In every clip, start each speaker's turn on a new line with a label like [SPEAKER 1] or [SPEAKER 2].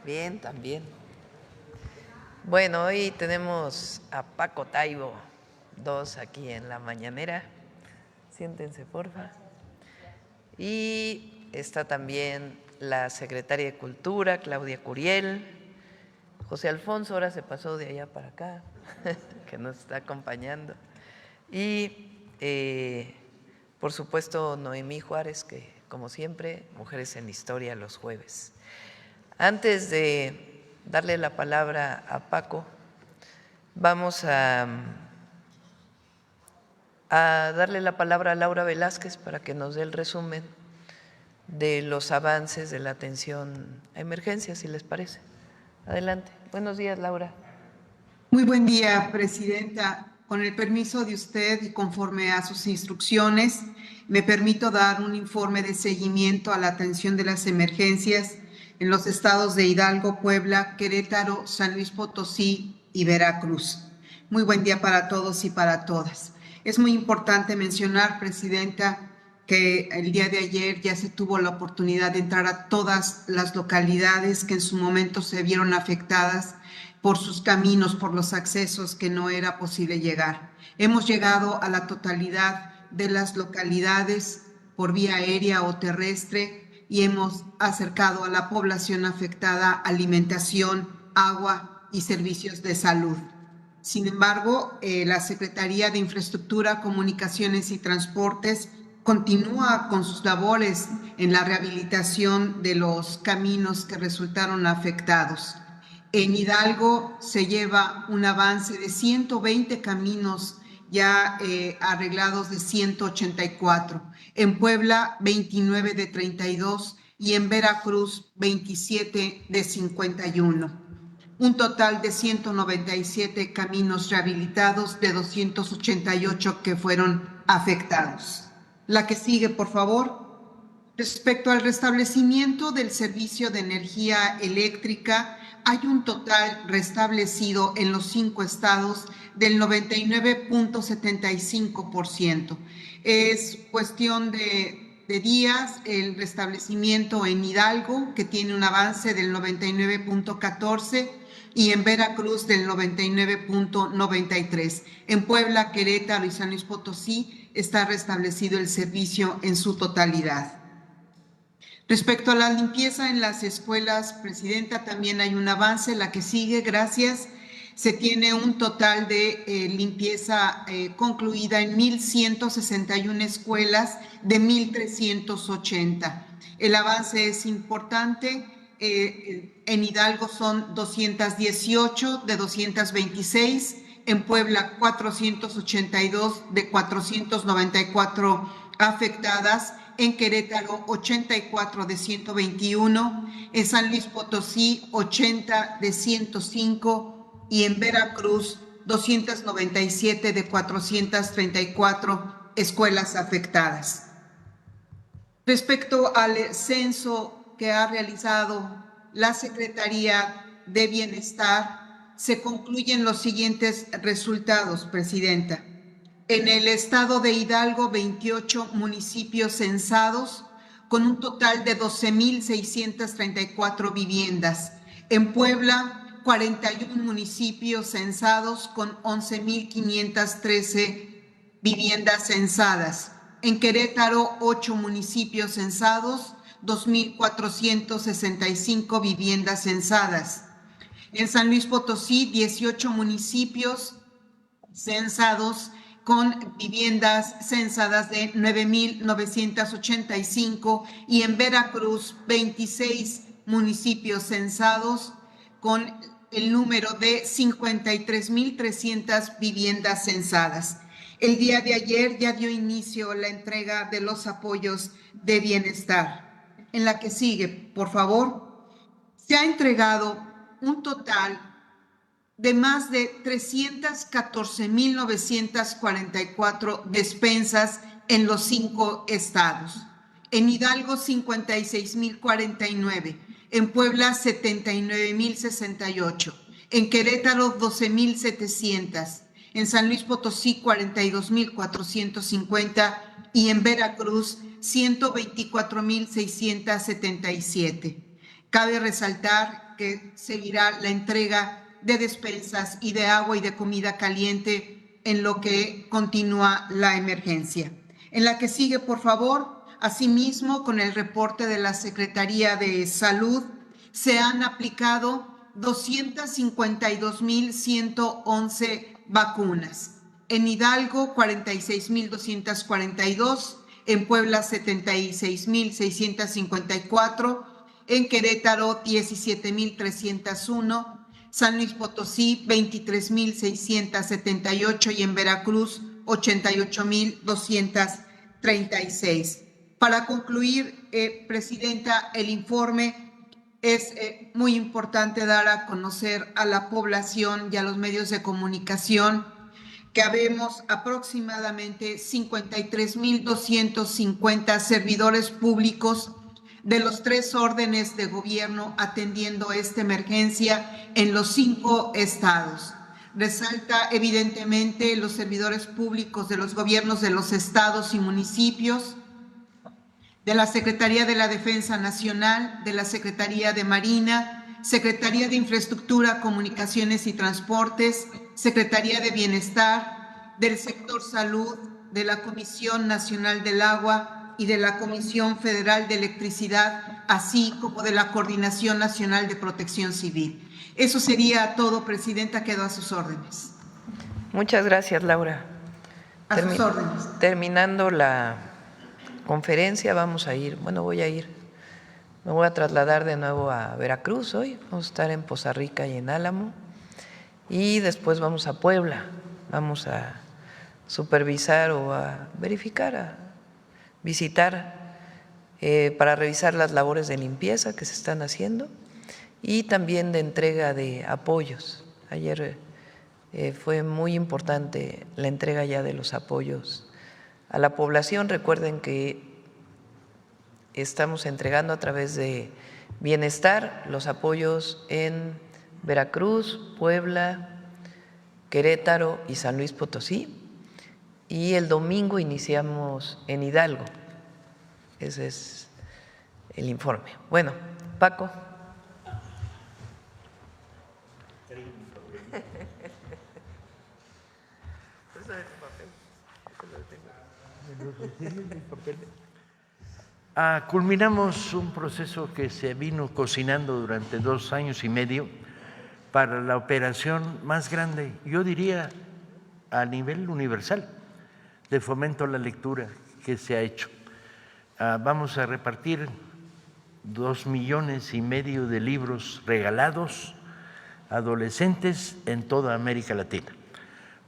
[SPEAKER 1] Bien, también. Bueno, hoy tenemos a Paco Taibo, dos aquí en la mañanera. Siéntense, porfa. Y está también la secretaria de Cultura, Claudia Curiel. José Alfonso ahora se pasó de allá para acá, que nos está acompañando. Y, por supuesto, Noemí Juárez, que, como siempre, Mujeres en Historia los jueves. Antes de darle la palabra a Paco, vamos a darle la palabra a Laura Velázquez para que nos dé el resumen de los avances de la atención a emergencias, si les parece. Adelante. Buenos días, Laura.
[SPEAKER 2] Muy buen día, Presidenta. Con el permiso de usted y conforme a sus instrucciones, me permito dar un informe de seguimiento a la atención de las emergencias en los estados de Hidalgo, Puebla, Querétaro, San Luis Potosí y Veracruz. Muy buen día para todos y para todas. Es muy importante mencionar, Presidenta, que el día de ayer ya se tuvo la oportunidad de entrar a todas las localidades que en su momento se vieron afectadas por sus caminos, por los accesos que no era posible llegar. Hemos llegado a la totalidad de las localidades por vía aérea o terrestre y hemos acercado a la población afectada alimentación, agua y servicios de salud. Sin embargo, la Secretaría de Infraestructura, Comunicaciones y Transportes continúa con sus labores en la rehabilitación de los caminos que resultaron afectados. En Hidalgo se lleva un avance de 120 caminos ya arreglados de 184. En Puebla, 29 de 32 y en Veracruz, 27 de 51. Un total de 197 caminos rehabilitados de 288 que fueron afectados. La que sigue, por favor. Respecto al restablecimiento del servicio de energía eléctrica, hay un total restablecido en los 5 estados del 99.75%. Es cuestión de días el restablecimiento en Hidalgo, que tiene un avance del 99.14%, y en Veracruz del 99.93%. En Puebla, Querétaro y San Luis Potosí está restablecido el servicio en su totalidad. Respecto a la limpieza en las escuelas, Presidenta, también hay un avance. La que sigue, gracias. Se tiene un total de limpieza concluida en 1,161 escuelas de 1,380. El avance es importante. En Hidalgo son 218 de 226, en Puebla 482 de 494 afectadas, en Querétaro 84 de 121, en San Luis Potosí 80 de 105 y en Veracruz 297 de 434 escuelas afectadas. Respecto al censo que ha realizado la Secretaría de Bienestar, se concluyen los siguientes resultados, Presidenta. En el estado de Hidalgo, 28 municipios censados con un total de 12,634 viviendas. En Puebla, 41 municipios censados con 11,513 viviendas censadas. En Querétaro, 8 municipios censados, 2,465 viviendas censadas. En San Luis Potosí, 18 municipios censados con viviendas censadas de 9,985 y en Veracruz 26 municipios censados con el número de 53,300 viviendas censadas. El día de ayer ya dio inicio la entrega de los apoyos de bienestar. En la que sigue, por favor, se ha entregado un total de más de 314,944 despensas en los 5 estados. En Hidalgo, 56,049. En Puebla, 79,068. En Querétaro, 12,700. En San Luis Potosí, 42,450. Y en Veracruz, 124,677. Cabe resaltar que seguirá la entrega de despensas y de agua y de comida caliente en lo que continúa la emergencia. En la que sigue, por favor. Asimismo, con el reporte de la Secretaría de Salud, se han aplicado 252,111 vacunas. En Hidalgo, 46,242. En Puebla, 76,654. En Querétaro, 17,301. San Luis Potosí, 23,678. Y en Veracruz, 88,236. Para concluir, Presidenta, el informe es muy importante dar a conocer a la población y a los medios de comunicación que habemos aproximadamente 53,250 servidores públicos de los 3 órdenes de gobierno atendiendo esta emergencia en los 5 estados. Resalta evidentemente los servidores públicos de los gobiernos de los estados y municipios, de la Secretaría de la Defensa Nacional, de la Secretaría de Marina, Secretaría de Infraestructura, Comunicaciones y Transportes, Secretaría de Bienestar, del sector salud, de la Comisión Nacional del Agua y de la Comisión Federal de Electricidad, así como de la Coordinación Nacional de Protección Civil. Eso sería todo, Presidenta. Quedo a sus órdenes.
[SPEAKER 1] Muchas gracias, Laura.
[SPEAKER 2] A sus órdenes.
[SPEAKER 1] Terminando la conferencia, vamos a ir, bueno, voy a ir, me voy a trasladar de nuevo a Veracruz hoy, vamos a estar en Poza Rica y en Álamo, y después vamos a Puebla, vamos a supervisar o a verificar, a visitar para revisar las labores de limpieza que se están haciendo y también de entrega de apoyos. Ayer fue muy importante la entrega ya de los apoyos a la población. Recuerden que estamos entregando a través de Bienestar los apoyos en Veracruz, Puebla, Querétaro y San Luis Potosí, y el domingo iniciamos en Hidalgo. Ese es el informe. Bueno, Paco.
[SPEAKER 3] Culminamos un proceso que se vino cocinando durante 2 años y medio para la operación más grande, yo diría a nivel universal, de fomento a la lectura que se ha hecho. Vamos a repartir 2,5 millones de libros regalados a adolescentes en toda América Latina.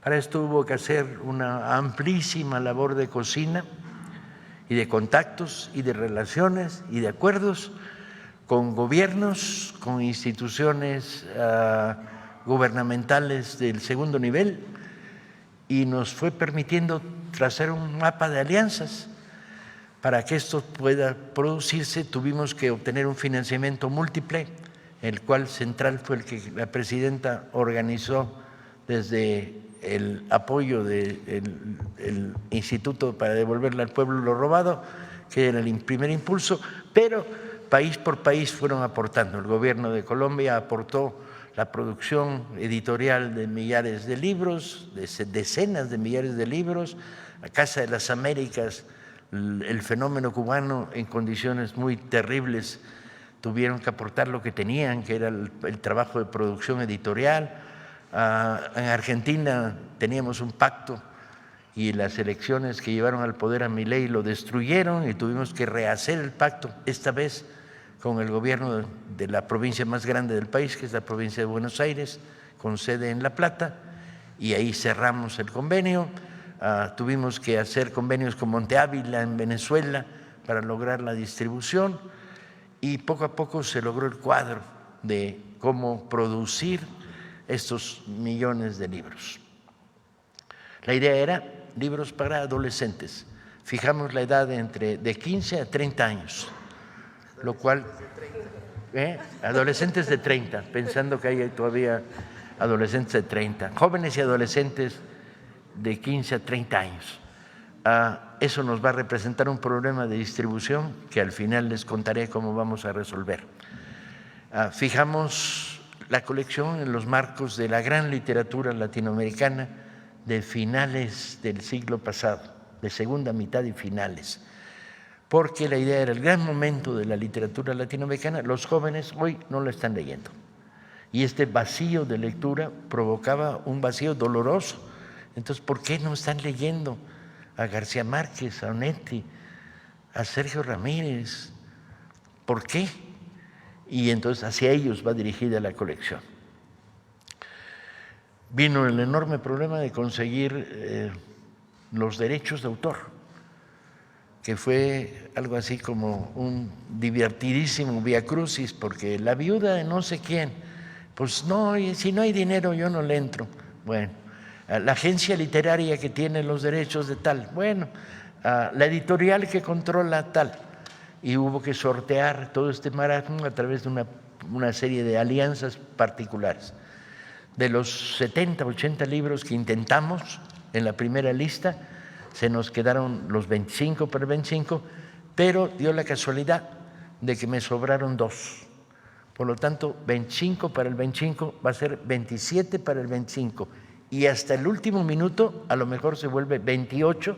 [SPEAKER 3] Para esto hubo que hacer una amplísima labor de cocina y de contactos y de relaciones y de acuerdos con gobiernos, con instituciones gubernamentales del segundo nivel, y nos fue permitiendo trazar un mapa de alianzas. Para que esto pueda producirse tuvimos que obtener un financiamiento múltiple, el cual central fue el que la presidenta organizó desde el apoyo del Instituto para devolverle al pueblo lo robado, que era el primer impulso, pero país por país fueron aportando. El gobierno de Colombia aportó la producción editorial de millares de libros, de decenas de millares de libros. La Casa de las Américas, el fenómeno cubano en condiciones muy terribles, tuvieron que aportar lo que tenían, que era el trabajo de producción editorial. En Argentina teníamos un pacto y las elecciones que llevaron al poder a Milei lo destruyeron y tuvimos que rehacer el pacto, esta vez con el gobierno de la provincia más grande del país, que es la provincia de Buenos Aires, con sede en La Plata, y ahí cerramos el convenio. Tuvimos que hacer convenios con Monte Ávila en Venezuela para lograr la distribución, y poco a poco se logró el cuadro de cómo producir estos millones de libros. La idea era libros para adolescentes. Fijamos la edad de 15 a 30 años, lo cual… adolescentes de 30, pensando que hay todavía adolescentes de 30, jóvenes y adolescentes de 15 a 30 años. Eso nos va a representar un problema de distribución que al final les contaré cómo vamos a resolver. Fijamos la colección en los marcos de la gran literatura latinoamericana de finales del siglo pasado, de segunda mitad y finales, porque la idea era el gran momento de la literatura latinoamericana. Los jóvenes hoy no la están leyendo y este vacío de lectura provocaba un vacío doloroso. Entonces, ¿por qué no están leyendo a García Márquez, a Onetti, a Sergio Ramírez? ¿Por qué? Y entonces hacia ellos va dirigida la colección. Vino el enorme problema de conseguir los derechos de autor, que fue algo así como un divertidísimo viacrucis, porque la viuda de no sé quién, pues no, si no hay dinero yo no le entro. Bueno, la agencia literaria que tiene los derechos de tal, bueno, la editorial que controla tal, y hubo que sortear todo este marasmo a través de una serie de alianzas particulares. De los 70, 80 libros que intentamos en la primera lista, se nos quedaron los 25 para el 25, pero dio la casualidad de que me sobraron 2. Por lo tanto, 25 para el 25 va a ser 27 para el 25. Y hasta el último minuto a lo mejor se vuelve 28,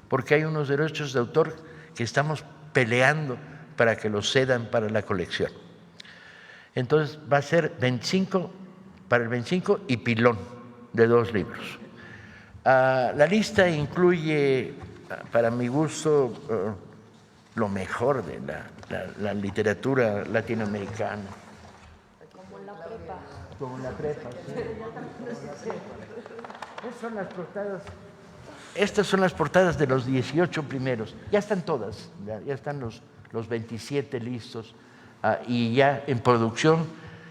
[SPEAKER 3] porque hay unos derechos de autor que estamos peleando para que los cedan para la colección. Entonces va a ser 25 para el 25 y pilón de 2 libros. La lista incluye, para mi gusto, lo mejor de la literatura latinoamericana.
[SPEAKER 4] Como la prepa.
[SPEAKER 3] Como la prepa, sí. Estas son las portadas. Estas son las portadas de los 18 primeros. Ya están todas, ya están los 27 listos y ya en producción.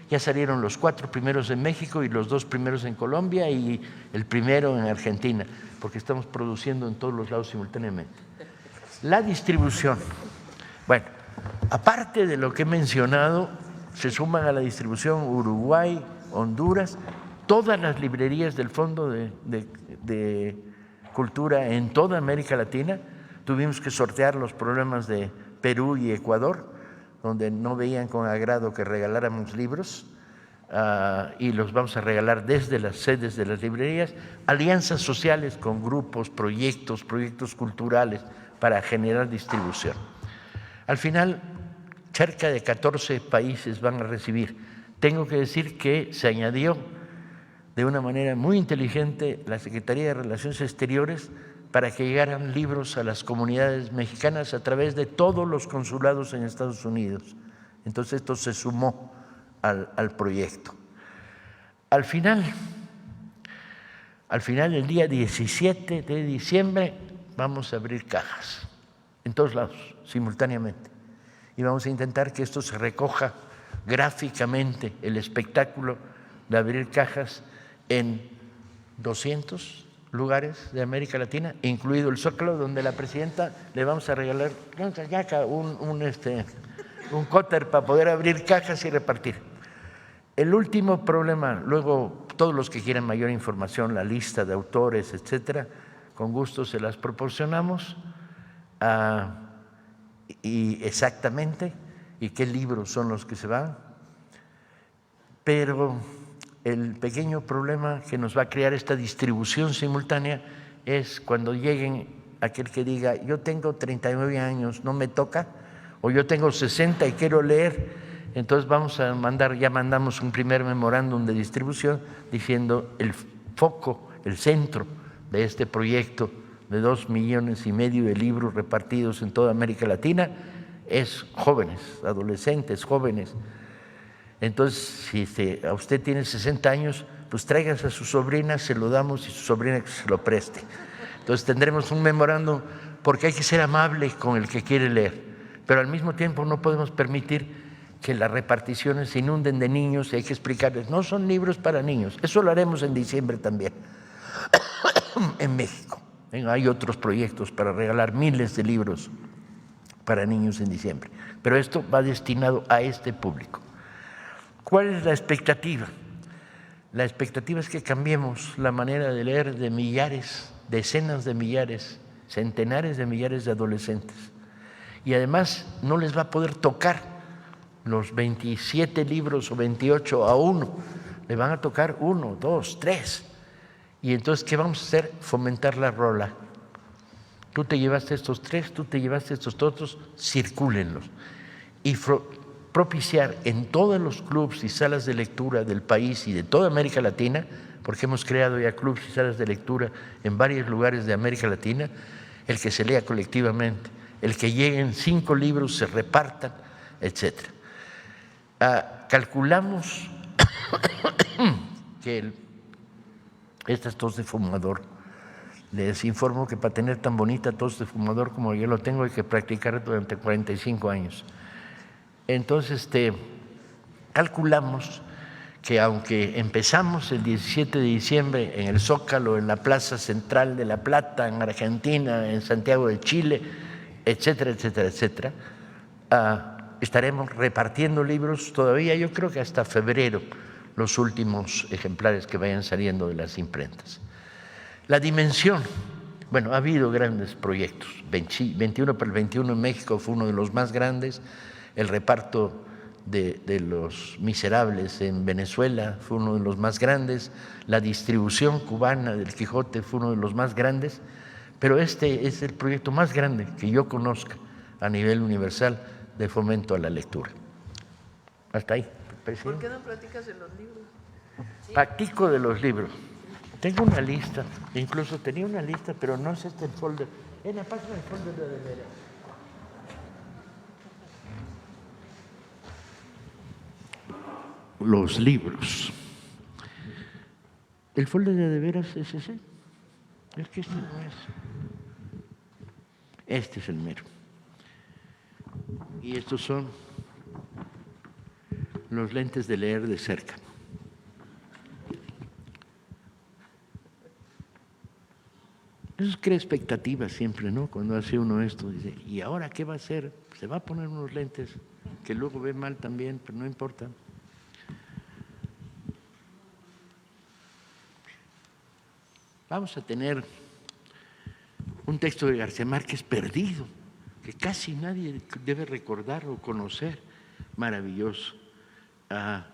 [SPEAKER 3] Ya salieron los 4 primeros en México y los 2 primeros en Colombia y el primero en Argentina, porque estamos produciendo en todos los lados simultáneamente. La distribución. Bueno, aparte de lo que he mencionado, se suman a la distribución Uruguay, Honduras, todas las librerías del Fondo de Cultura en toda América Latina. Tuvimos que sortear los problemas de Perú y Ecuador, donde no veían con agrado que regaláramos libros, y los vamos a regalar desde las sedes de las librerías, alianzas sociales con grupos, proyectos culturales para generar distribución. Al final, cerca de 14 países van a recibir. Tengo que decir que se añadió de una manera muy inteligente la Secretaría de Relaciones Exteriores para que llegaran libros a las comunidades mexicanas a través de todos los consulados en Estados Unidos. Entonces esto se sumó al proyecto. Al final, el día 17 de diciembre, vamos a abrir cajas en todos lados, simultáneamente. Y vamos a intentar que esto se recoja gráficamente, el espectáculo de abrir cajas en 200 lugares de América Latina, incluido el Zócalo, donde la presidenta le vamos a regalar un cóter para poder abrir cajas y repartir. El último problema, luego todos los que quieran mayor información, la lista de autores, etcétera, con gusto se las proporcionamos, y exactamente, y qué libros son los que se van, pero el pequeño problema que nos va a crear esta distribución simultánea es cuando lleguen aquel que diga, yo tengo 39 años, no me toca, o yo tengo 60 y quiero leer. Entonces vamos a mandar, ya mandamos un primer memorándum de distribución diciendo el foco, el centro de este proyecto de 2,5 millones de libros repartidos en toda América Latina es jóvenes, adolescentes, jóvenes. Entonces, si a usted tiene 60 años, pues tráigase a su sobrina, se lo damos y su sobrina que se lo preste. Entonces tendremos un memorándum, porque hay que ser amable con el que quiere leer, pero al mismo tiempo no podemos permitir que las reparticiones se inunden de niños y hay que explicarles, no son libros para niños. Eso lo haremos en diciembre también, en México. Hay otros proyectos para regalar miles de libros para niños en diciembre, pero esto va destinado a este público. ¿Cuál es la expectativa? La expectativa es que cambiemos la manera de leer de millares, decenas de millares, centenares de millares de adolescentes. Y además no les va a poder tocar los 27 libros o 28 a uno, le van a tocar 1, 2, 3. Y entonces, ¿qué vamos a hacer? Fomentar la rola. Tú te llevaste estos 3, tú te llevaste estos otros, circúlenlos. Y propiciar en todos los clubs y salas de lectura del país y de toda América Latina, porque hemos creado ya clubs y salas de lectura en varios lugares de América Latina, el que se lea colectivamente, el que lleguen 5 libros, se repartan, etc. Calculamos que esta es tos de fumador. Les informo que para tener tan bonita tos de fumador como yo lo tengo hay que practicar durante 45 años. Entonces, calculamos que aunque empezamos el 17 de diciembre en el Zócalo, en la Plaza Central de La Plata, en Argentina, en Santiago de Chile, etcétera, etcétera, etcétera, estaremos repartiendo libros todavía, yo creo que hasta febrero, los últimos ejemplares que vayan saliendo de las imprentas. La dimensión, bueno, ha habido grandes proyectos. 21 por el 21 en México fue uno de los más grandes. El reparto de Los Miserables en Venezuela fue uno de los más grandes. La distribución cubana del Quijote fue uno de los más grandes. Pero este es el proyecto más grande que yo conozca a nivel universal de fomento a la lectura. Hasta ahí.
[SPEAKER 1] ¿Por qué no platicas de los libros?
[SPEAKER 3] Platico de los libros. Tengo una lista, incluso tenía una lista, pero no es este el folder. En la página del folder de veras. Los libros. El folder de veras es ese. Es que este no es. Este es el mero. Y estos son los lentes de leer de cerca. Eso crea expectativas siempre, ¿no? Cuando hace uno esto, dice, ¿y ahora qué va a hacer? Se va a poner unos lentes que luego ve mal también, pero no importa. Vamos a tener un texto de García Márquez perdido, que casi nadie debe recordar o conocer, maravilloso,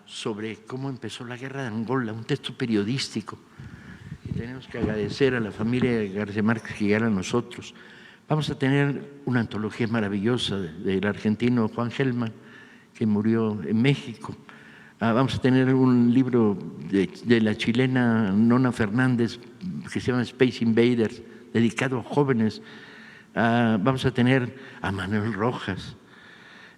[SPEAKER 3] sobre cómo empezó la guerra de Angola, un texto periodístico. Y tenemos que agradecer a la familia de García Márquez que llegara a nosotros. Vamos a tener una antología maravillosa del argentino Juan Gelman, que murió en México. Vamos a tener un libro de la chilena Nona Fernández que se llama Space Invaders, dedicado a jóvenes. Vamos a tener a Manuel Rojas,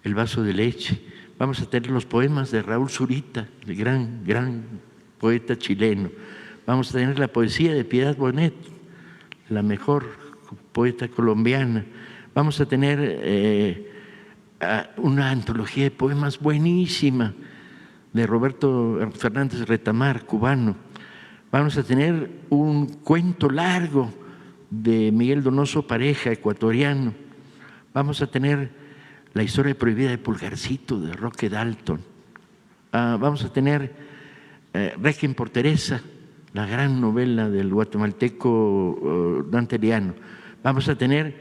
[SPEAKER 3] El vaso de leche. Vamos a tener los poemas de Raúl Zurita, el gran poeta chileno. Vamos a tener la poesía de Piedad Bonet, la mejor poeta colombiana. Vamos a tener una antología de poemas buenísima de Roberto Fernández Retamar, cubano. Vamos a tener un cuento largo de Miguel Donoso Pareja, ecuatoriano. Vamos a tener la historia prohibida de Pulgarcito, de Roque Dalton. Vamos a tener Requiem por Teresa, la gran novela del guatemalteco Dante Liano. Vamos a tener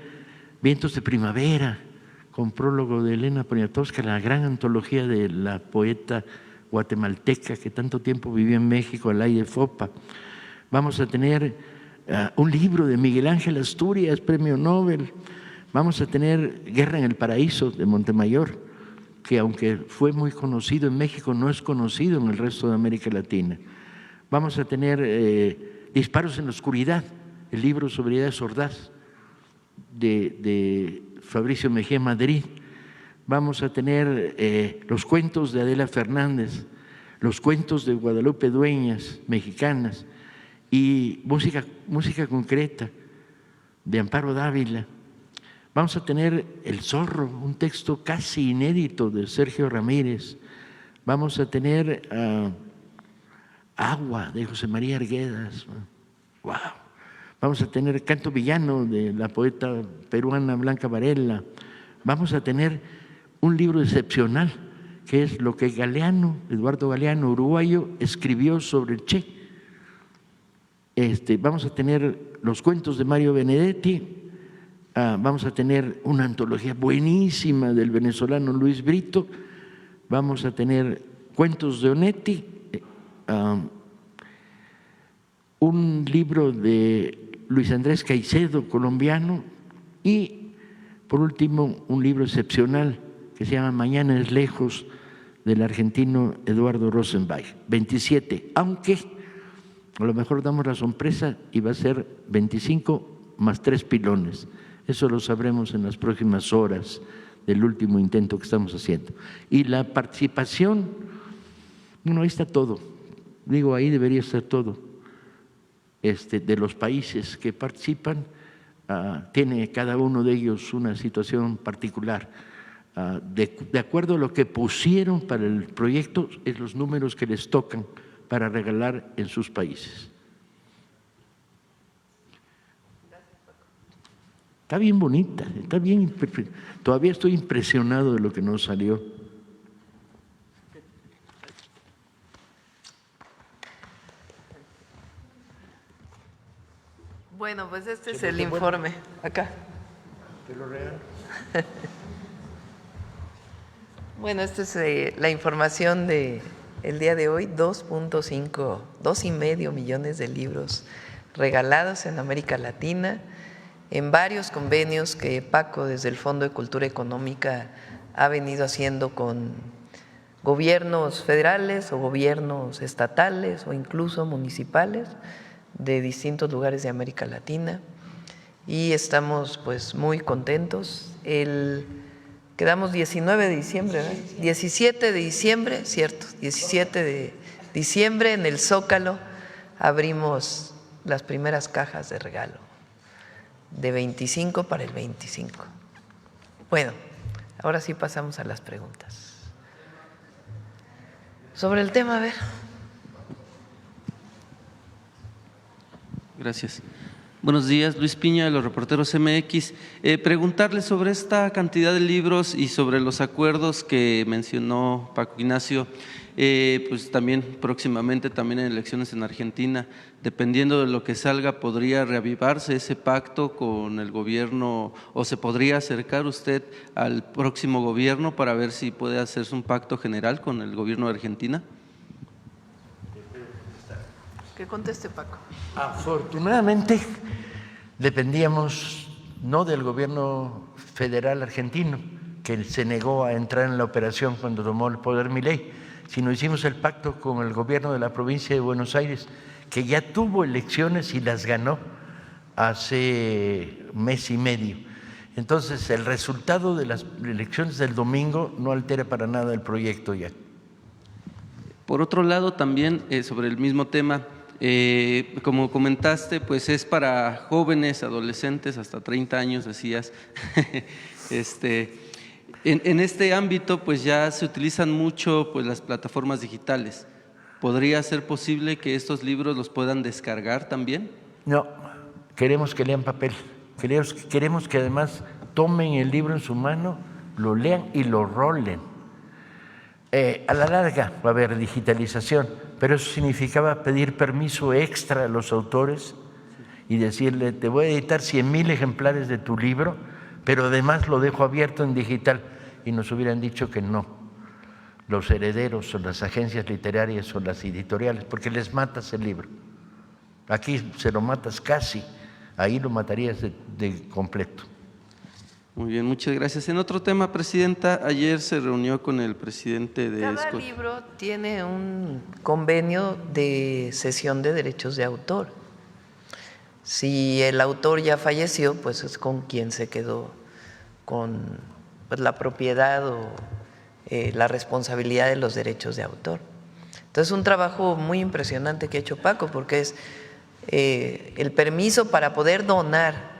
[SPEAKER 3] Vientos de Primavera, con prólogo de Elena Poniatowska, la gran antología de la poeta guatemalteca que tanto tiempo vivió en México, Alaide Fopa. Vamos a tener un libro de Miguel Ángel Asturias, premio Nobel. Vamos a tener Guerra en el Paraíso, de Montemayor, que aunque fue muy conocido en México, no es conocido en el resto de América Latina. Vamos a tener Disparos en la Oscuridad, el libro sobre Ideas Ordaz, de Fabricio Mejía Madrid. Vamos a tener los cuentos de Adela Fernández, los cuentos de Guadalupe Dueñas, mexicanas, y música concreta de Amparo Dávila. Vamos a tener El Zorro, un texto casi inédito de Sergio Ramírez. Vamos a tener Agua, de José María Arguedas. ¡Wow! Vamos a tener Canto Villano, de la poeta peruana Blanca Varela. Vamos a tener un libro excepcional, que es lo que Galeano, Eduardo Galeano, uruguayo, escribió sobre el Che. Vamos a tener los cuentos de Mario Benedetti. Vamos a tener una antología buenísima del venezolano Luis Brito, vamos a tener cuentos de Onetti, un libro de Luis Andrés Caicedo, colombiano, y por último un libro excepcional que se llama Mañana es lejos, del argentino Eduardo Rosenbach, 27, aunque a lo mejor damos la sorpresa y va a ser 25 más 3 pilones. Eso lo sabremos en las próximas horas del último intento que estamos haciendo. Y la participación, bueno, ahí está todo, digo, ahí debería estar todo, de los países que participan, tiene cada uno de ellos una situación particular. De acuerdo a lo que pusieron para el proyecto, es los números que les tocan para regalar en sus países. Está bien bonita, está bien, todavía estoy impresionado de lo que nos salió.
[SPEAKER 1] Bueno, pues este es el informe. Acá.
[SPEAKER 3] Te lo regalo.
[SPEAKER 1] Bueno, esta es la información de el día de hoy, 2.5 millones de libros regalados en América Latina, en varios convenios que Paco desde el Fondo de Cultura Económica ha venido haciendo con gobiernos federales o gobiernos estatales o incluso municipales de distintos lugares de América Latina, y estamos pues muy contentos. Quedamos 19 de diciembre, ¿verdad? 17 de diciembre, cierto, 17 de diciembre en el Zócalo abrimos las primeras cajas de regalo, de 25 para el 25. Bueno, ahora sí pasamos a las preguntas. Sobre el tema, a ver.
[SPEAKER 5] Gracias. Buenos días, Luis Piña de los Reporteros MX. Preguntarle sobre esta cantidad de libros y sobre los acuerdos que mencionó Paco Ignacio, pues también próximamente también en elecciones en Argentina, dependiendo de lo que salga, ¿podría reavivarse ese pacto con el gobierno o se podría acercar usted al próximo gobierno para ver si puede hacerse un pacto general con el gobierno de Argentina?
[SPEAKER 1] Que conteste Paco.
[SPEAKER 3] Afortunadamente dependíamos no del gobierno federal argentino, que se negó a entrar en la operación cuando tomó el poder Milei, sino hicimos el pacto con el gobierno de la provincia de Buenos Aires, que ya tuvo elecciones y las ganó hace mes y medio. Entonces, el resultado de las elecciones del domingo no altera para nada el proyecto ya.
[SPEAKER 5] Por otro lado, también sobre el mismo tema, como comentaste, pues es para jóvenes, adolescentes, hasta 30 años, decías. En este ámbito, pues ya se utilizan mucho pues las plataformas digitales. ¿Podría ser posible que estos libros los puedan descargar también?
[SPEAKER 3] No, queremos que lean papel. Queremos que además tomen el libro en su mano, lo lean y lo rolen. A la larga va a haber digitalización, pero eso significaba pedir permiso extra a los autores y decirle, te voy a editar 100,000 ejemplares de tu libro, pero además lo dejo abierto en digital. Y nos hubieran dicho que no, los herederos o las agencias literarias o las editoriales, porque les matas el libro. Aquí se lo matas casi, ahí lo matarías de completo.
[SPEAKER 5] Muy bien, muchas gracias. En otro tema, Presidenta, ayer se reunió con el presidente de
[SPEAKER 1] Cada libro tiene un convenio de cesión de derechos de autor. Si el autor ya falleció, pues es con quien se quedó con pues, la propiedad o la responsabilidad de los derechos de autor. Entonces, un trabajo muy impresionante que ha hecho Paco, porque es el permiso para poder donar,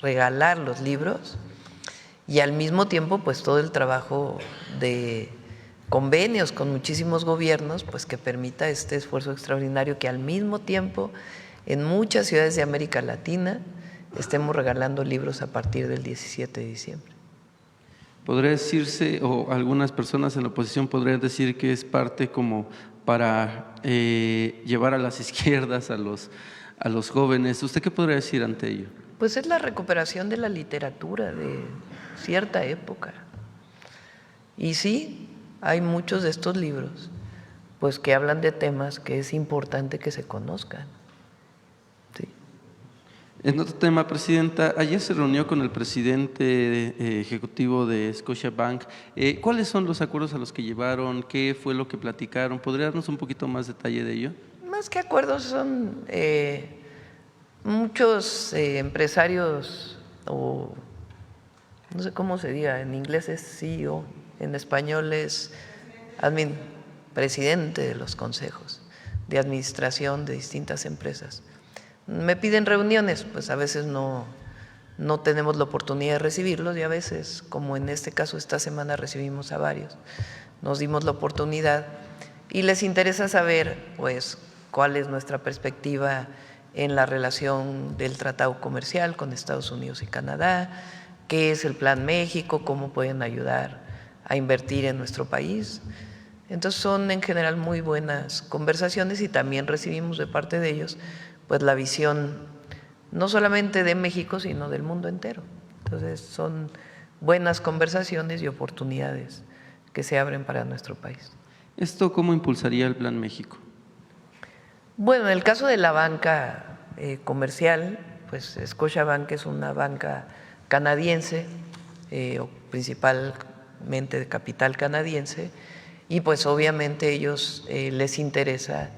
[SPEAKER 1] regalar los libros y al mismo tiempo pues todo el trabajo de convenios con muchísimos gobiernos pues que permita este esfuerzo extraordinario que al mismo tiempo en muchas ciudades de América Latina estemos regalando libros a partir del 17 de diciembre.
[SPEAKER 5] ¿Podría decirse, o algunas personas en la oposición podrían decir que es parte como para llevar a las izquierdas, a los jóvenes? ¿Usted qué podría decir ante ello?
[SPEAKER 1] Pues es la recuperación de la literatura de cierta época. Y sí, hay muchos de estos libros pues que hablan de temas que es importante que se conozcan. Sí.
[SPEAKER 5] En otro tema, Presidenta, ayer se reunió con el presidente ejecutivo de Scotiabank. ¿Cuáles son los acuerdos a los que llevaron? ¿Qué fue lo que platicaron? ¿Podría darnos un poquito más detalle de ello?
[SPEAKER 1] Más que acuerdos son muchos empresarios, o no sé cómo se diga, en inglés es CEO, en español es presidente de los consejos de administración de distintas empresas. Me piden reuniones, pues a veces no tenemos la oportunidad de recibirlos y a veces, como en este caso esta semana recibimos a varios, nos dimos la oportunidad y les interesa saber pues cuál es nuestra perspectiva en la relación del tratado comercial con Estados Unidos y Canadá, qué es el Plan México, cómo pueden ayudar a invertir en nuestro país. Entonces son en general muy buenas conversaciones y también recibimos de parte de ellos pues la visión no solamente de México sino del mundo entero. Entonces son buenas conversaciones y oportunidades que se abren para nuestro país.
[SPEAKER 5] ¿Esto cómo impulsaría el Plan México?
[SPEAKER 1] Bueno, en el caso de la banca comercial, pues Scotiabank es una banca canadiense, o principalmente de capital canadiense, y pues obviamente ellos les interesa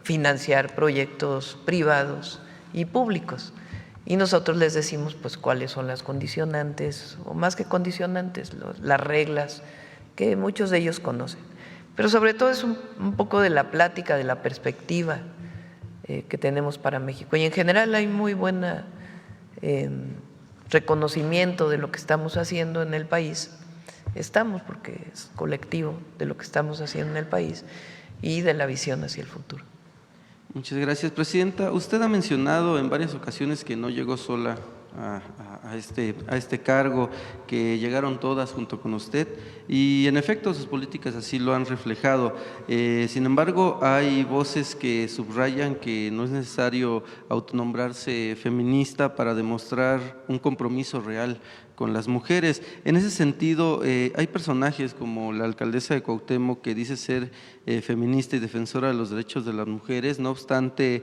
[SPEAKER 1] financiar proyectos privados y públicos. Y nosotros les decimos pues cuáles son las condicionantes, o más que condicionantes, las reglas que muchos de ellos conocen. Pero sobre todo es un poco de la plática, de la perspectiva que tenemos para México. Y en general hay muy buena reconocimiento de lo que estamos haciendo en el país. Estamos, porque es colectivo, de lo que estamos haciendo en el país y de la visión hacia el futuro.
[SPEAKER 5] Muchas gracias, Presidenta. Usted ha mencionado en varias ocasiones que no llegó sola a este cargo, que llegaron todas junto con usted y en efecto sus políticas así lo han reflejado. Sin embargo, hay voces que subrayan que no es necesario autonombrarse feminista para demostrar un compromiso real con las mujeres. En ese sentido, hay personajes como la alcaldesa de Cuauhtémoc que dice ser feminista y defensora de los derechos de las mujeres, no obstante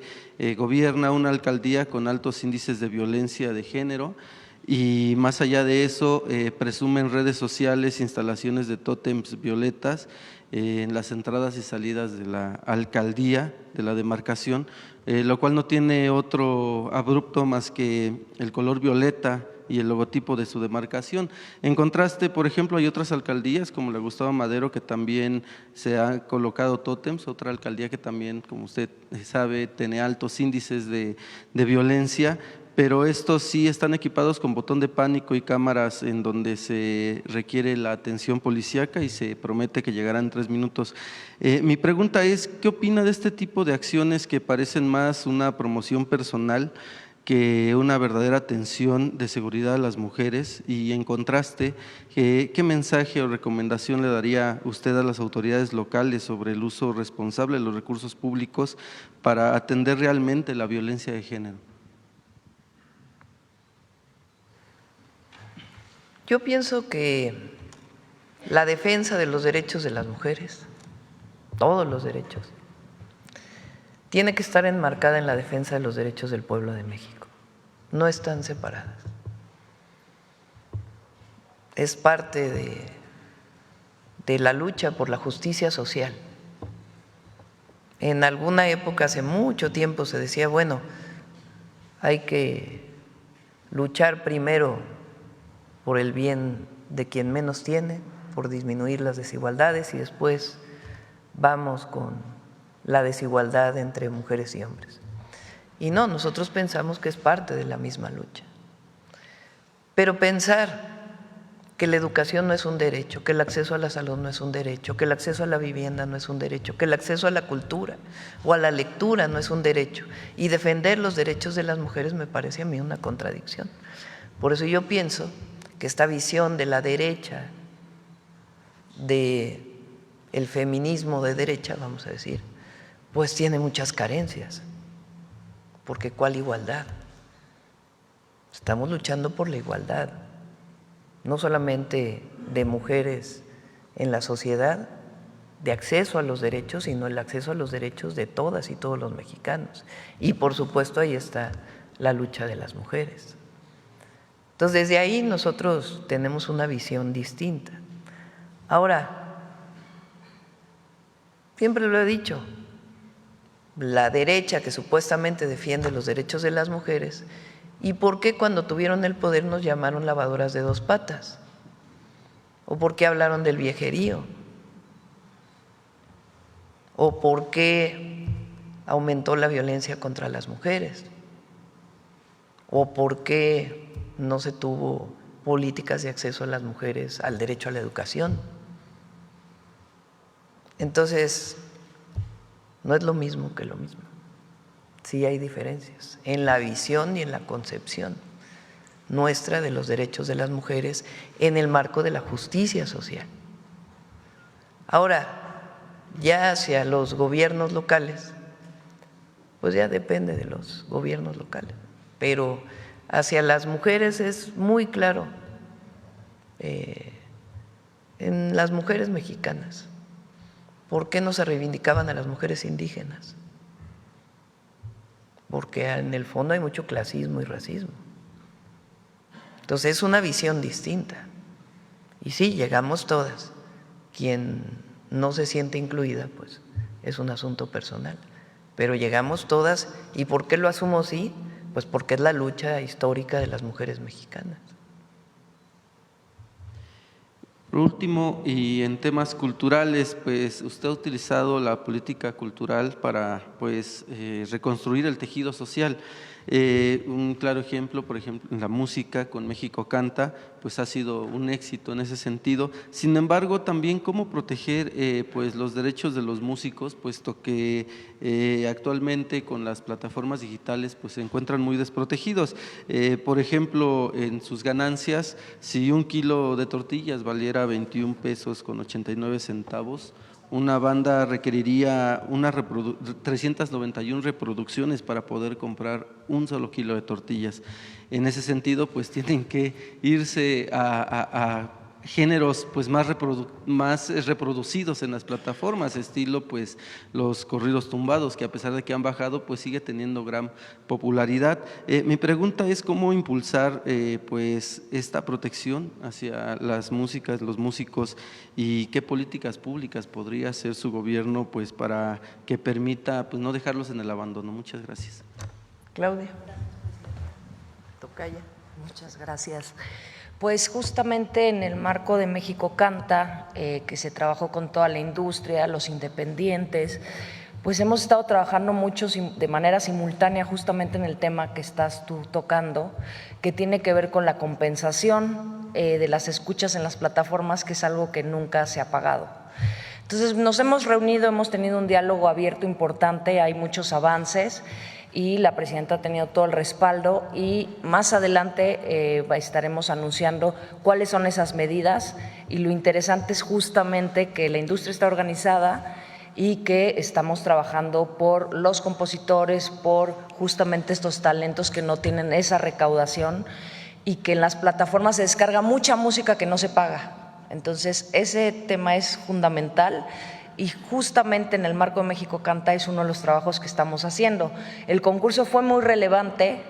[SPEAKER 5] gobierna una alcaldía con altos índices de violencia de género y más allá de eso presume en redes sociales instalaciones de tótems violetas en las entradas y salidas de la alcaldía, de la demarcación, lo cual no tiene otro abrupto más que el color violeta y el logotipo de su demarcación. En contraste, por ejemplo, hay otras alcaldías como la Gustavo Madero que también se han colocado tótems, otra alcaldía que también, como usted sabe, tiene altos índices de violencia, pero estos sí están equipados con botón de pánico y cámaras en donde se requiere la atención policíaca y se promete que llegarán en 3 minutos. Mi pregunta es, ¿qué opina de este tipo de acciones que parecen más una promoción personal que una verdadera atención de seguridad a las mujeres? Y en contraste, ¿qué mensaje o recomendación le daría usted a las autoridades locales sobre el uso responsable de los recursos públicos para atender realmente la violencia de género?
[SPEAKER 1] Yo pienso que la defensa de los derechos de las mujeres, todos los derechos, tiene que estar enmarcada en la defensa de los derechos del pueblo de México. No están separadas. Es parte de la lucha por la justicia social. En alguna época, hace mucho tiempo, se decía, bueno, hay que luchar primero por el bien de quien menos tiene, por disminuir las desigualdades y después vamos con la desigualdad entre mujeres y hombres. Y no, nosotros pensamos que es parte de la misma lucha. Pero pensar que la educación no es un derecho, que el acceso a la salud no es un derecho, que el acceso a la vivienda no es un derecho, que el acceso a la cultura o a la lectura no es un derecho, y defender los derechos de las mujeres me parece a mí una contradicción. Por eso yo pienso que esta visión de la derecha, del feminismo de derecha, vamos a decir, pues tiene muchas carencias, porque ¿cuál igualdad? Estamos luchando por la igualdad, no solamente de mujeres en la sociedad de acceso a los derechos, sino el acceso a los derechos de todas y todos los mexicanos. Y por supuesto ahí está la lucha de las mujeres. Entonces desde ahí nosotros tenemos una visión distinta. Ahora, siempre lo he dicho, la derecha que supuestamente defiende los derechos de las mujeres, ¿y por qué cuando tuvieron el poder nos llamaron lavadoras de 2 patas? ¿O por qué hablaron del viejerío? ¿O por qué aumentó la violencia contra las mujeres? ¿O por qué no se tuvo políticas de acceso a las mujeres al derecho a la educación? Entonces, no es lo mismo que lo mismo. Sí hay diferencias en la visión y en la concepción nuestra de los derechos de las mujeres en el marco de la justicia social. Ahora, ya hacia los gobiernos locales, pues ya depende de los gobiernos locales, pero hacia las mujeres es muy claro, en las mujeres mexicanas, ¿por qué no se reivindicaban a las mujeres indígenas? Porque en el fondo hay mucho clasismo y racismo. Entonces es una visión distinta. Y sí, llegamos todas. Quien no se siente incluida, pues es un asunto personal. Pero llegamos todas. ¿Y por qué lo asumo así? Pues porque es la lucha histórica de las mujeres mexicanas.
[SPEAKER 5] Por último, y en temas culturales, pues usted ha utilizado la política cultural para reconstruir el tejido social. Un claro ejemplo, por ejemplo, en la música con México Canta, pues ha sido un éxito en ese sentido. Sin embargo, también cómo proteger pues los derechos de los músicos, puesto que actualmente con las plataformas digitales pues se encuentran muy desprotegidos. Por ejemplo, en sus ganancias, si 1 kilo de tortillas valiera 21 pesos con 89 centavos, una banda requeriría 391 reproducciones para poder comprar 1 solo kilo de tortillas. En ese sentido, pues tienen que irse a géneros pues más reproducidos en las plataformas, estilo pues los corridos tumbados, que a pesar de que han bajado, pues sigue teniendo gran popularidad. Mi pregunta es cómo impulsar pues esta protección hacia las músicas, los músicos, y qué políticas públicas podría hacer su gobierno pues para que permita pues no dejarlos en el abandono. Muchas gracias.
[SPEAKER 1] Claudia. Tocaya.
[SPEAKER 4] Muchas gracias. Pues justamente en el marco de México Canta, que se trabajó con toda la industria, los independientes, pues hemos estado trabajando mucho de manera simultánea justamente en el tema que estás tú tocando, que tiene que ver con la compensación de las escuchas en las plataformas, que es algo que nunca se ha pagado. Entonces nos hemos reunido, hemos tenido un diálogo abierto importante, hay muchos avances y la presidenta ha tenido todo el respaldo, y más adelante estaremos anunciando cuáles son esas medidas, y lo interesante es justamente que la industria está organizada y que estamos trabajando por los compositores, por justamente estos talentos que no tienen esa recaudación, y que en las plataformas se descarga mucha música que no se paga. Entonces ese tema es fundamental. Y justamente en el marco de México Canta es uno de los trabajos que estamos haciendo. El concurso fue muy relevante,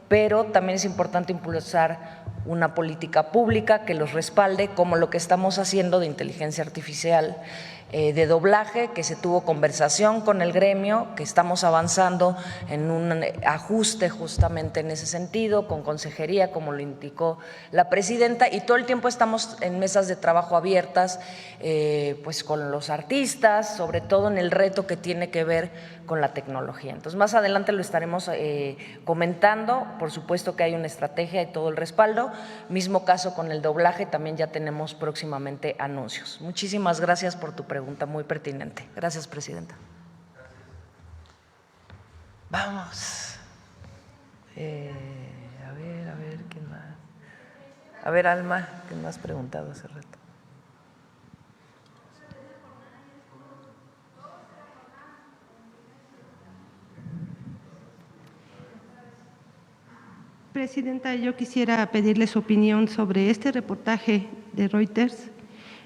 [SPEAKER 4] pero también es importante impulsar una política pública que los respalde, como lo que estamos haciendo de inteligencia artificial, de doblaje, que se tuvo conversación con el gremio, que estamos avanzando en un ajuste justamente en ese sentido, con consejería, como lo indicó la presidenta, y todo el tiempo estamos en mesas de trabajo abiertas, pues con los artistas, sobre todo en el reto que tiene que ver con la tecnología. Entonces, más adelante lo estaremos comentando. Por supuesto que hay una estrategia y todo el respaldo. Mismo caso con el doblaje, también ya tenemos próximamente anuncios. Muchísimas gracias por tu pregunta, muy pertinente. Gracias, presidenta.
[SPEAKER 1] Vamos. A ver, ¿quién más? A ver, Alma, ¿qué me has preguntado hace rato?
[SPEAKER 6] Presidenta, yo quisiera pedirle su opinión sobre este reportaje de Reuters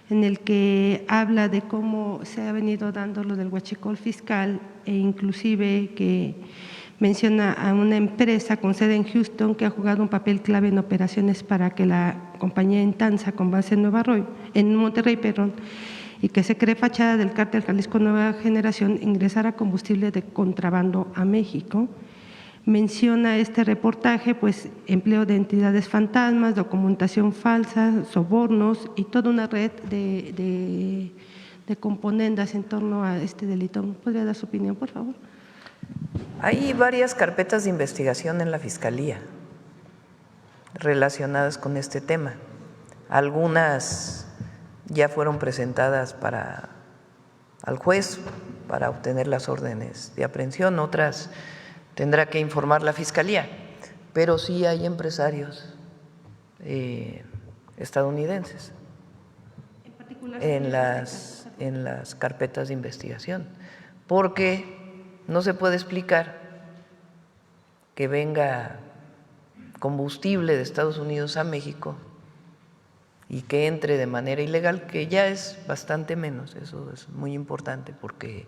[SPEAKER 6] en el que habla de cómo se ha venido dando lo del huachicol fiscal e inclusive que menciona a una empresa con sede en Houston que ha jugado un papel clave en operaciones para que la compañía Intanza, con base en Monterrey, y que se cree fachada del cártel Jalisco Nueva Generación, ingresara combustible de contrabando a México. Menciona este reportaje pues empleo de entidades fantasmas, documentación falsa, sobornos y toda una red de componendas en torno a este delito. ¿Podría dar su opinión, por favor?
[SPEAKER 1] Hay varias carpetas de investigación en la Fiscalía relacionadas con este tema. Algunas ya fueron presentadas al juez para obtener las órdenes de aprehensión, otras tendrá que informar la Fiscalía, pero sí hay empresarios estadounidenses en las carpetas de investigación, porque no se puede explicar que venga combustible de Estados Unidos a México y que entre de manera ilegal, que ya es bastante menos. Eso es muy importante porque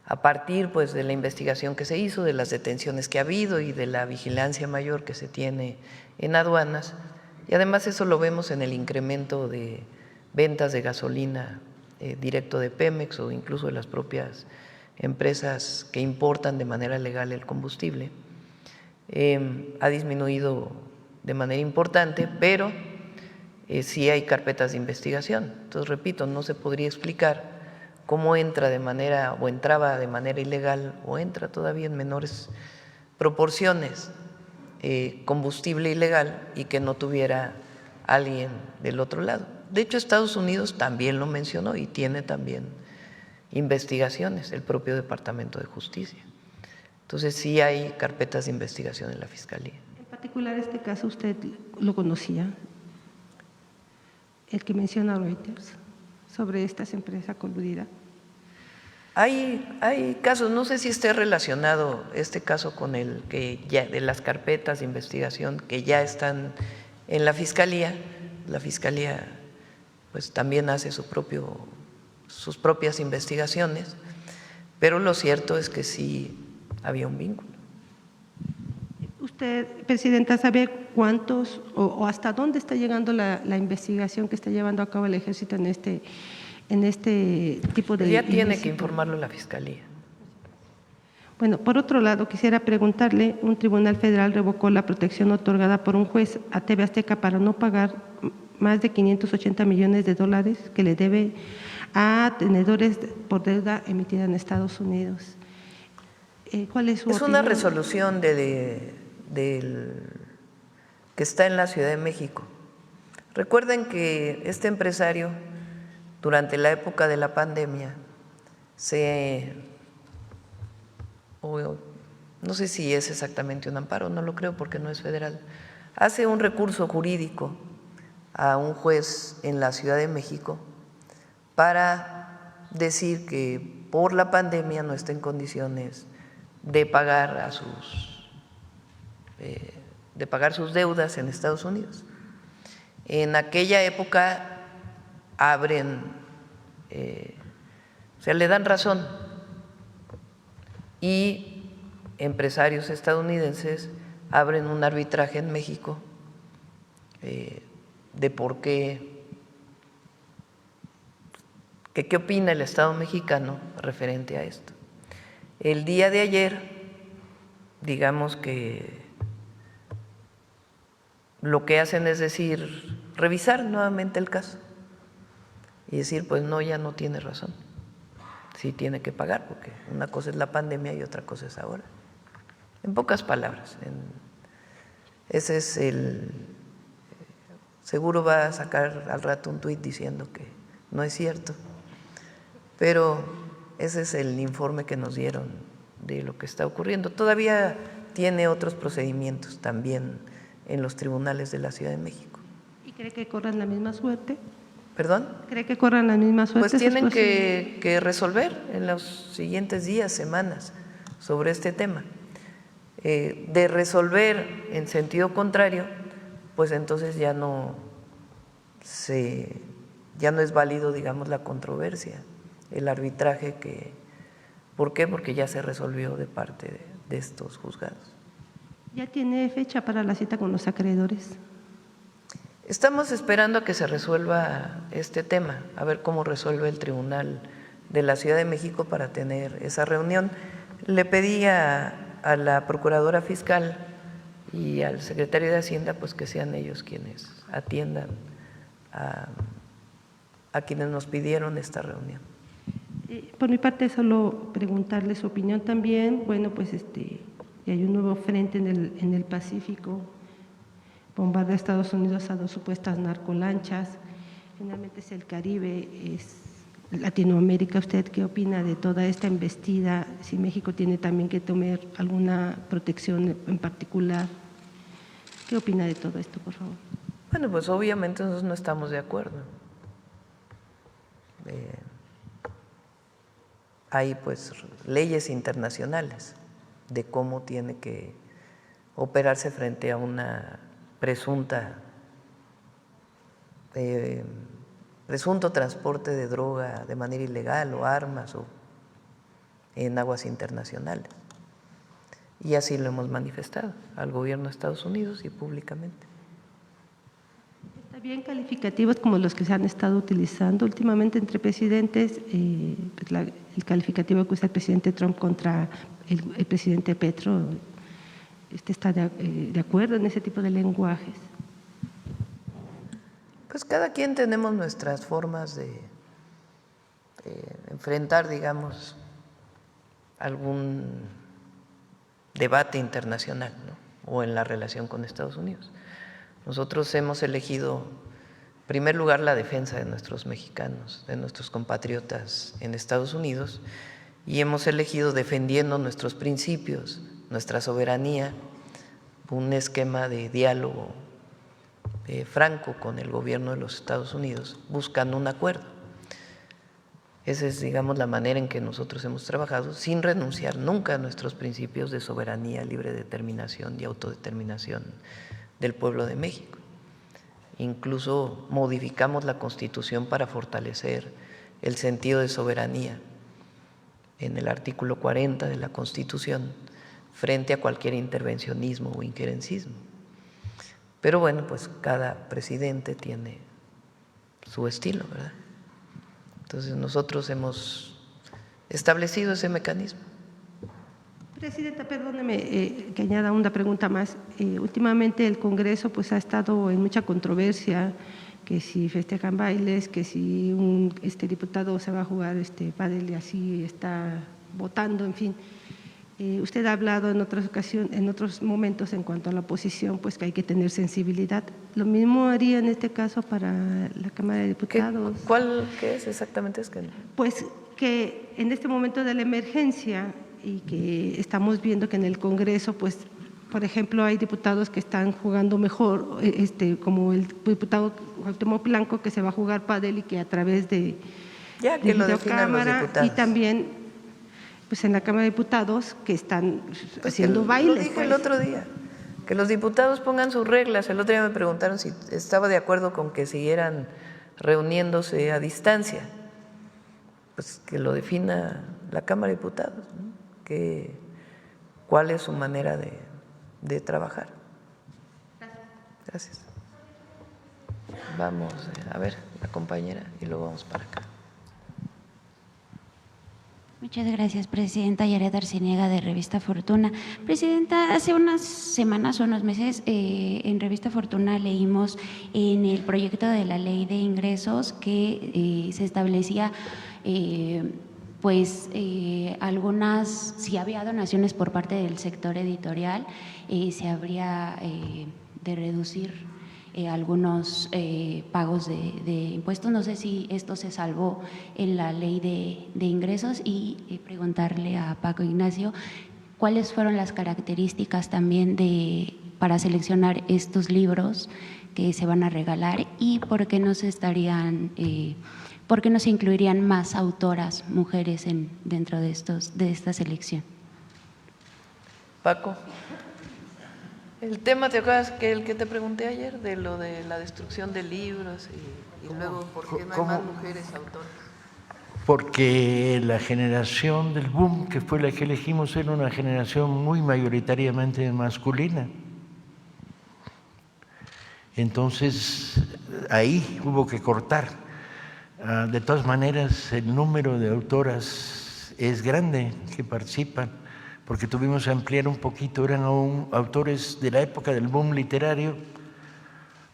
[SPEAKER 1] a partir pues de la investigación que se hizo, de las detenciones que ha habido y de la vigilancia mayor que se tiene en aduanas, y además eso lo vemos en el incremento de ventas de gasolina directo de Pemex o incluso de las propias empresas que importan de manera legal el combustible, ha disminuido de manera importante, pero sí hay carpetas de investigación. Entonces, repito, no se podría explicar cómo entra de manera o entraba de manera ilegal o entra todavía en menores proporciones combustible ilegal y que no tuviera alguien del otro lado. De hecho, Estados Unidos también lo mencionó y tiene también investigaciones, el propio Departamento de Justicia. Entonces, sí hay carpetas de investigación en la Fiscalía.
[SPEAKER 6] En particular, este caso, ¿usted lo conocía? El que menciona Reuters, sobre estas empresas coludidas.
[SPEAKER 1] Hay casos, no sé si esté relacionado este caso con el que ya de las carpetas de investigación que ya están en la Fiscalía. La Fiscalía pues también hace sus propias investigaciones, pero lo cierto es que sí había un vínculo.
[SPEAKER 6] ¿Usted, Presidenta, sabe cuántos o hasta dónde está llegando la investigación que está llevando a cabo el Ejército en este tipo de…
[SPEAKER 1] Ya tiene que informarlo la Fiscalía.
[SPEAKER 6] Bueno, por otro lado, quisiera preguntarle, un tribunal federal revocó la protección otorgada por un juez a TV Azteca para no pagar más de 580 millones de dólares que le debe a tenedores por deuda emitida en Estados Unidos. ¿Cuál es su opinión?
[SPEAKER 1] Una resolución que está en la Ciudad de México. Recuerden que este empresario, durante la época de la pandemia, no sé si es exactamente un amparo, no lo creo porque no es federal, hace un recurso jurídico a un juez en la Ciudad de México para decir que por la pandemia no está en condiciones de pagar sus deudas en Estados Unidos. En aquella época le dan razón y empresarios estadounidenses abren un arbitraje en México de por qué opina el Estado mexicano referente a esto. El día de ayer, digamos que lo que hacen es revisar nuevamente el caso y decir, pues no, ya no tiene razón, sí tiene que pagar, porque una cosa es la pandemia y otra cosa es ahora. En pocas palabras, ese es seguro va a sacar al rato un tuit diciendo que no es cierto, pero ese es el informe que nos dieron de lo que está ocurriendo. Todavía tiene otros procedimientos también en los tribunales de la Ciudad de México.
[SPEAKER 6] ¿Y cree que corran la misma suerte?
[SPEAKER 1] ¿Perdón?
[SPEAKER 6] ¿Cree que corran la misma suerte?
[SPEAKER 1] Pues tienen que resolver en los siguientes días, semanas, sobre este tema. De resolver en sentido contrario, pues entonces ya no se ya no es válido, digamos, la controversia, el arbitraje que… ¿Por qué? Porque ya se resolvió de parte de estos juzgados.
[SPEAKER 6] ¿Ya tiene fecha para la cita con los acreedores?
[SPEAKER 1] Estamos esperando a que se resuelva este tema, a ver cómo resuelve el Tribunal de la Ciudad de México para tener esa reunión. Le pedí a la Procuradora Fiscal y al Secretario de Hacienda pues que sean ellos quienes atiendan a quienes nos pidieron esta reunión.
[SPEAKER 6] Por mi parte, solo preguntarle su opinión también. Bueno, pues hay un nuevo frente en el Pacífico, bombardea a Estados Unidos a 2 supuestas narcolanchas. Finalmente es el Caribe, es Latinoamérica. ¿Usted qué opina de toda esta embestida? Si México tiene también que tomar alguna protección en particular. ¿Qué opina de todo esto, por favor?
[SPEAKER 1] Bueno, pues obviamente nosotros no estamos de acuerdo. Hay pues leyes internacionales de cómo tiene que operarse frente a una presunto transporte de droga de manera ilegal o armas o en aguas internacionales. Y así lo hemos manifestado al gobierno de Estados Unidos y públicamente.
[SPEAKER 6] Está bien calificativos como los que se han estado utilizando últimamente entre presidentes, el calificativo que usa el presidente Trump contra el presidente Petro. ¿Usted está de acuerdo en ese tipo de lenguajes?
[SPEAKER 1] Pues cada quien tenemos nuestras formas de enfrentar, digamos, algún debate internacional, ¿no? O en la relación con Estados Unidos. Nosotros hemos elegido, en primer lugar, la defensa de nuestros mexicanos, de nuestros compatriotas en Estados Unidos, y hemos elegido, defendiendo nuestros principios, nuestra soberanía, un esquema de diálogo franco con el gobierno de los Estados Unidos, buscando un acuerdo. Esa es, digamos, la manera en que nosotros hemos trabajado, sin renunciar nunca a nuestros principios de soberanía, libre determinación y autodeterminación del pueblo de México. Incluso modificamos la Constitución para fortalecer el sentido de soberanía en el artículo 40 de la Constitución frente a cualquier intervencionismo o injerencismo. Pero bueno, pues cada presidente tiene su estilo, ¿verdad? Entonces nosotros hemos establecido ese mecanismo.
[SPEAKER 6] Presidenta, perdóneme que añada una pregunta más. Últimamente el Congreso pues ha estado en mucha controversia, que si festejan bailes, que si un diputado se va a jugar pádel y así está votando, en fin. Usted ha hablado en otras ocasiones, en otros momentos en cuanto a la oposición, pues que hay que tener sensibilidad. ¿Lo mismo haría en este caso para la Cámara de Diputados?
[SPEAKER 1] ¿Qué es exactamente?
[SPEAKER 6] Pues que en este momento de la emergencia y que estamos viendo que en el Congreso, pues, por ejemplo, hay diputados que están jugando mejor, como el diputado Cuauhtémoc Blanco, que se va a jugar pádel y que a través de videocámara, y también pues en la Cámara de Diputados que están haciendo bailes.
[SPEAKER 1] Lo dije el otro día, que los diputados pongan sus reglas. El otro día me preguntaron si estaba de acuerdo con que siguieran reuniéndose a distancia. Pues que lo defina la Cámara de Diputados, ¿no? ¿Cuál es su manera de trabajar? Gracias. Vamos a ver, la compañera, y luego vamos para acá.
[SPEAKER 7] Muchas gracias, Presidenta. Yaret Arciniega, de Revista Fortuna. Presidenta, hace unas semanas o unos meses en Revista Fortuna leímos en el proyecto de la Ley de Ingresos que se establecía algunas, si había donaciones por parte del sector editorial, se habría de reducir algunos pagos de impuestos. No sé si esto se salvó en la ley de ingresos, y preguntarle a Paco Ignacio cuáles fueron las características también para seleccionar estos libros que se van a regalar, y por qué no se incluirían más autoras mujeres dentro de esta selección.
[SPEAKER 1] Paco, El tema, ¿te acuerdas que el que te pregunté ayer de lo de la destrucción de libros y luego por qué no hay más mujeres autoras?
[SPEAKER 3] Porque la generación del boom, que fue la que elegimos, era una generación muy mayoritariamente masculina. Entonces, ahí hubo que cortar. De todas maneras, el número de autoras es grande que participan, porque tuvimos que ampliar un poquito, eran aún autores de la época del boom literario,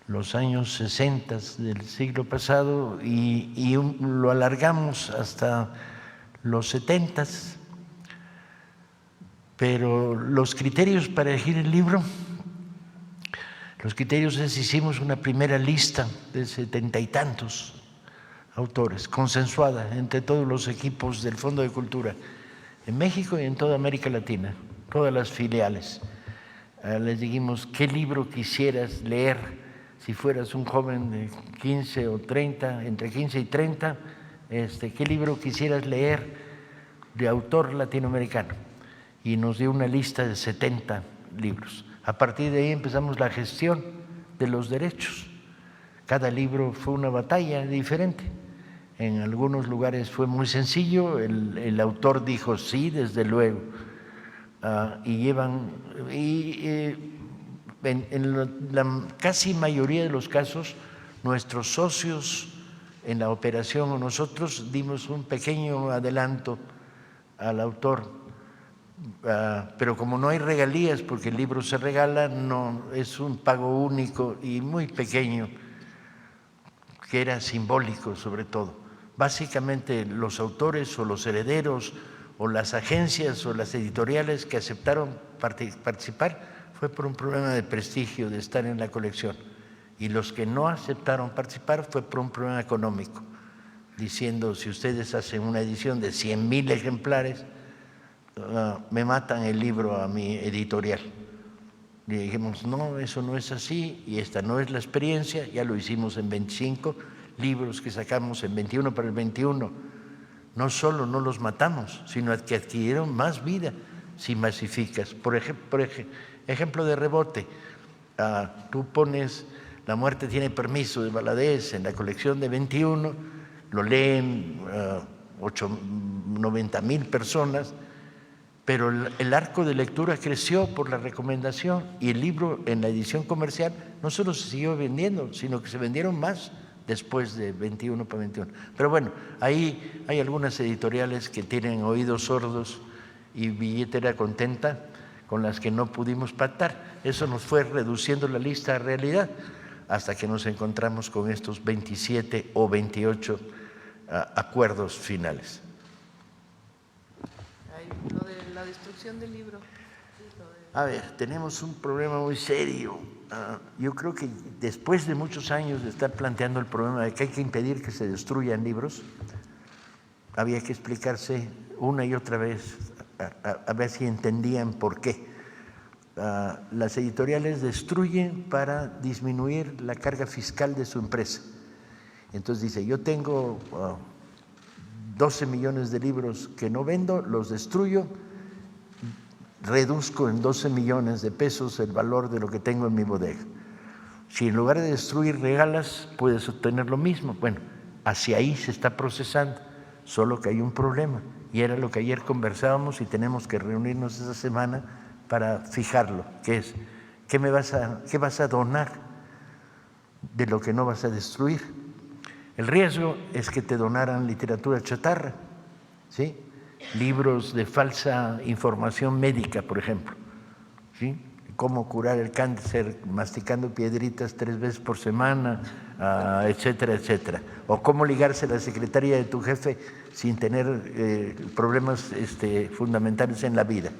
[SPEAKER 3] los años 60 del siglo pasado, y lo alargamos hasta los 70. Pero los criterios para elegir el libro, los criterios es, hicimos una primera lista de 70 y tantos autores, consensuada entre todos los equipos del Fondo de Cultura en México y en toda América Latina, todas las filiales. Les dijimos, ¿qué libro quisieras leer si fueras un joven de 15 o 30, entre 15 y 30? ¿Qué libro quisieras leer de autor latinoamericano? Y nos dio una lista de 70 libros. A partir de ahí empezamos la gestión de los derechos. Cada libro fue una batalla diferente. En algunos lugares fue muy sencillo, el autor dijo sí, desde luego, en la casi mayoría de los casos, nuestros socios en la operación o nosotros dimos un pequeño adelanto al autor, pero como no hay regalías, porque el libro se regala, no, es un pago único y muy pequeño, que era simbólico sobre todo. Básicamente los autores o los herederos o las agencias o las editoriales que aceptaron participar fue por un problema de prestigio, de estar en la colección, y los que no aceptaron participar fue por un problema económico, diciendo, si ustedes hacen una edición de 100,000 ejemplares, me matan el libro a mi editorial. Le dijimos, no, eso no es así, y esta no es la experiencia, ya lo hicimos en 25 libros que sacamos en 21 para el 21. No solo no los matamos, sino que adquirieron más vida si masificas. Por ejemplo de rebote, tú pones La muerte tiene permiso de Valadez en la colección de 21, lo leen 90,000 personas, pero el arco de lectura creció por la recomendación y el libro en la edición comercial no solo se siguió vendiendo, sino que se vendieron más después de 21 para 21. Pero bueno, ahí hay algunas editoriales que tienen oídos sordos y billetera contenta con las que no pudimos pactar. Eso nos fue reduciendo la lista a realidad hasta que nos encontramos con estos 27 o 28 acuerdos finales.
[SPEAKER 1] Lo de la destrucción del libro.
[SPEAKER 3] A ver, tenemos un problema muy serio. Yo creo que después de muchos años de estar planteando el problema de que hay que impedir que se destruyan libros, había que explicarse una y otra vez, a ver si entendían por qué. Las editoriales destruyen para disminuir la carga fiscal de su empresa. Entonces dice, yo tengo 12 millones de libros que no vendo, los destruyo, reduzco en 12 millones de pesos el valor de lo que tengo en mi bodega. Si en lugar de destruir regalas, puedes obtener lo mismo. Bueno, hacia ahí se está procesando, solo que hay un problema, y era lo que ayer conversábamos y tenemos que reunirnos esa semana para fijarlo, que es, ¿qué vas a donar de lo que no vas a destruir? El riesgo es que te donaran literatura chatarra, ¿sí? Libros de falsa información médica, por ejemplo, ¿sí? Cómo curar el cáncer masticando piedritas 3 veces por semana, etcétera, etcétera. O cómo ligarse a la secretaria de tu jefe sin tener problemas fundamentales en la vida.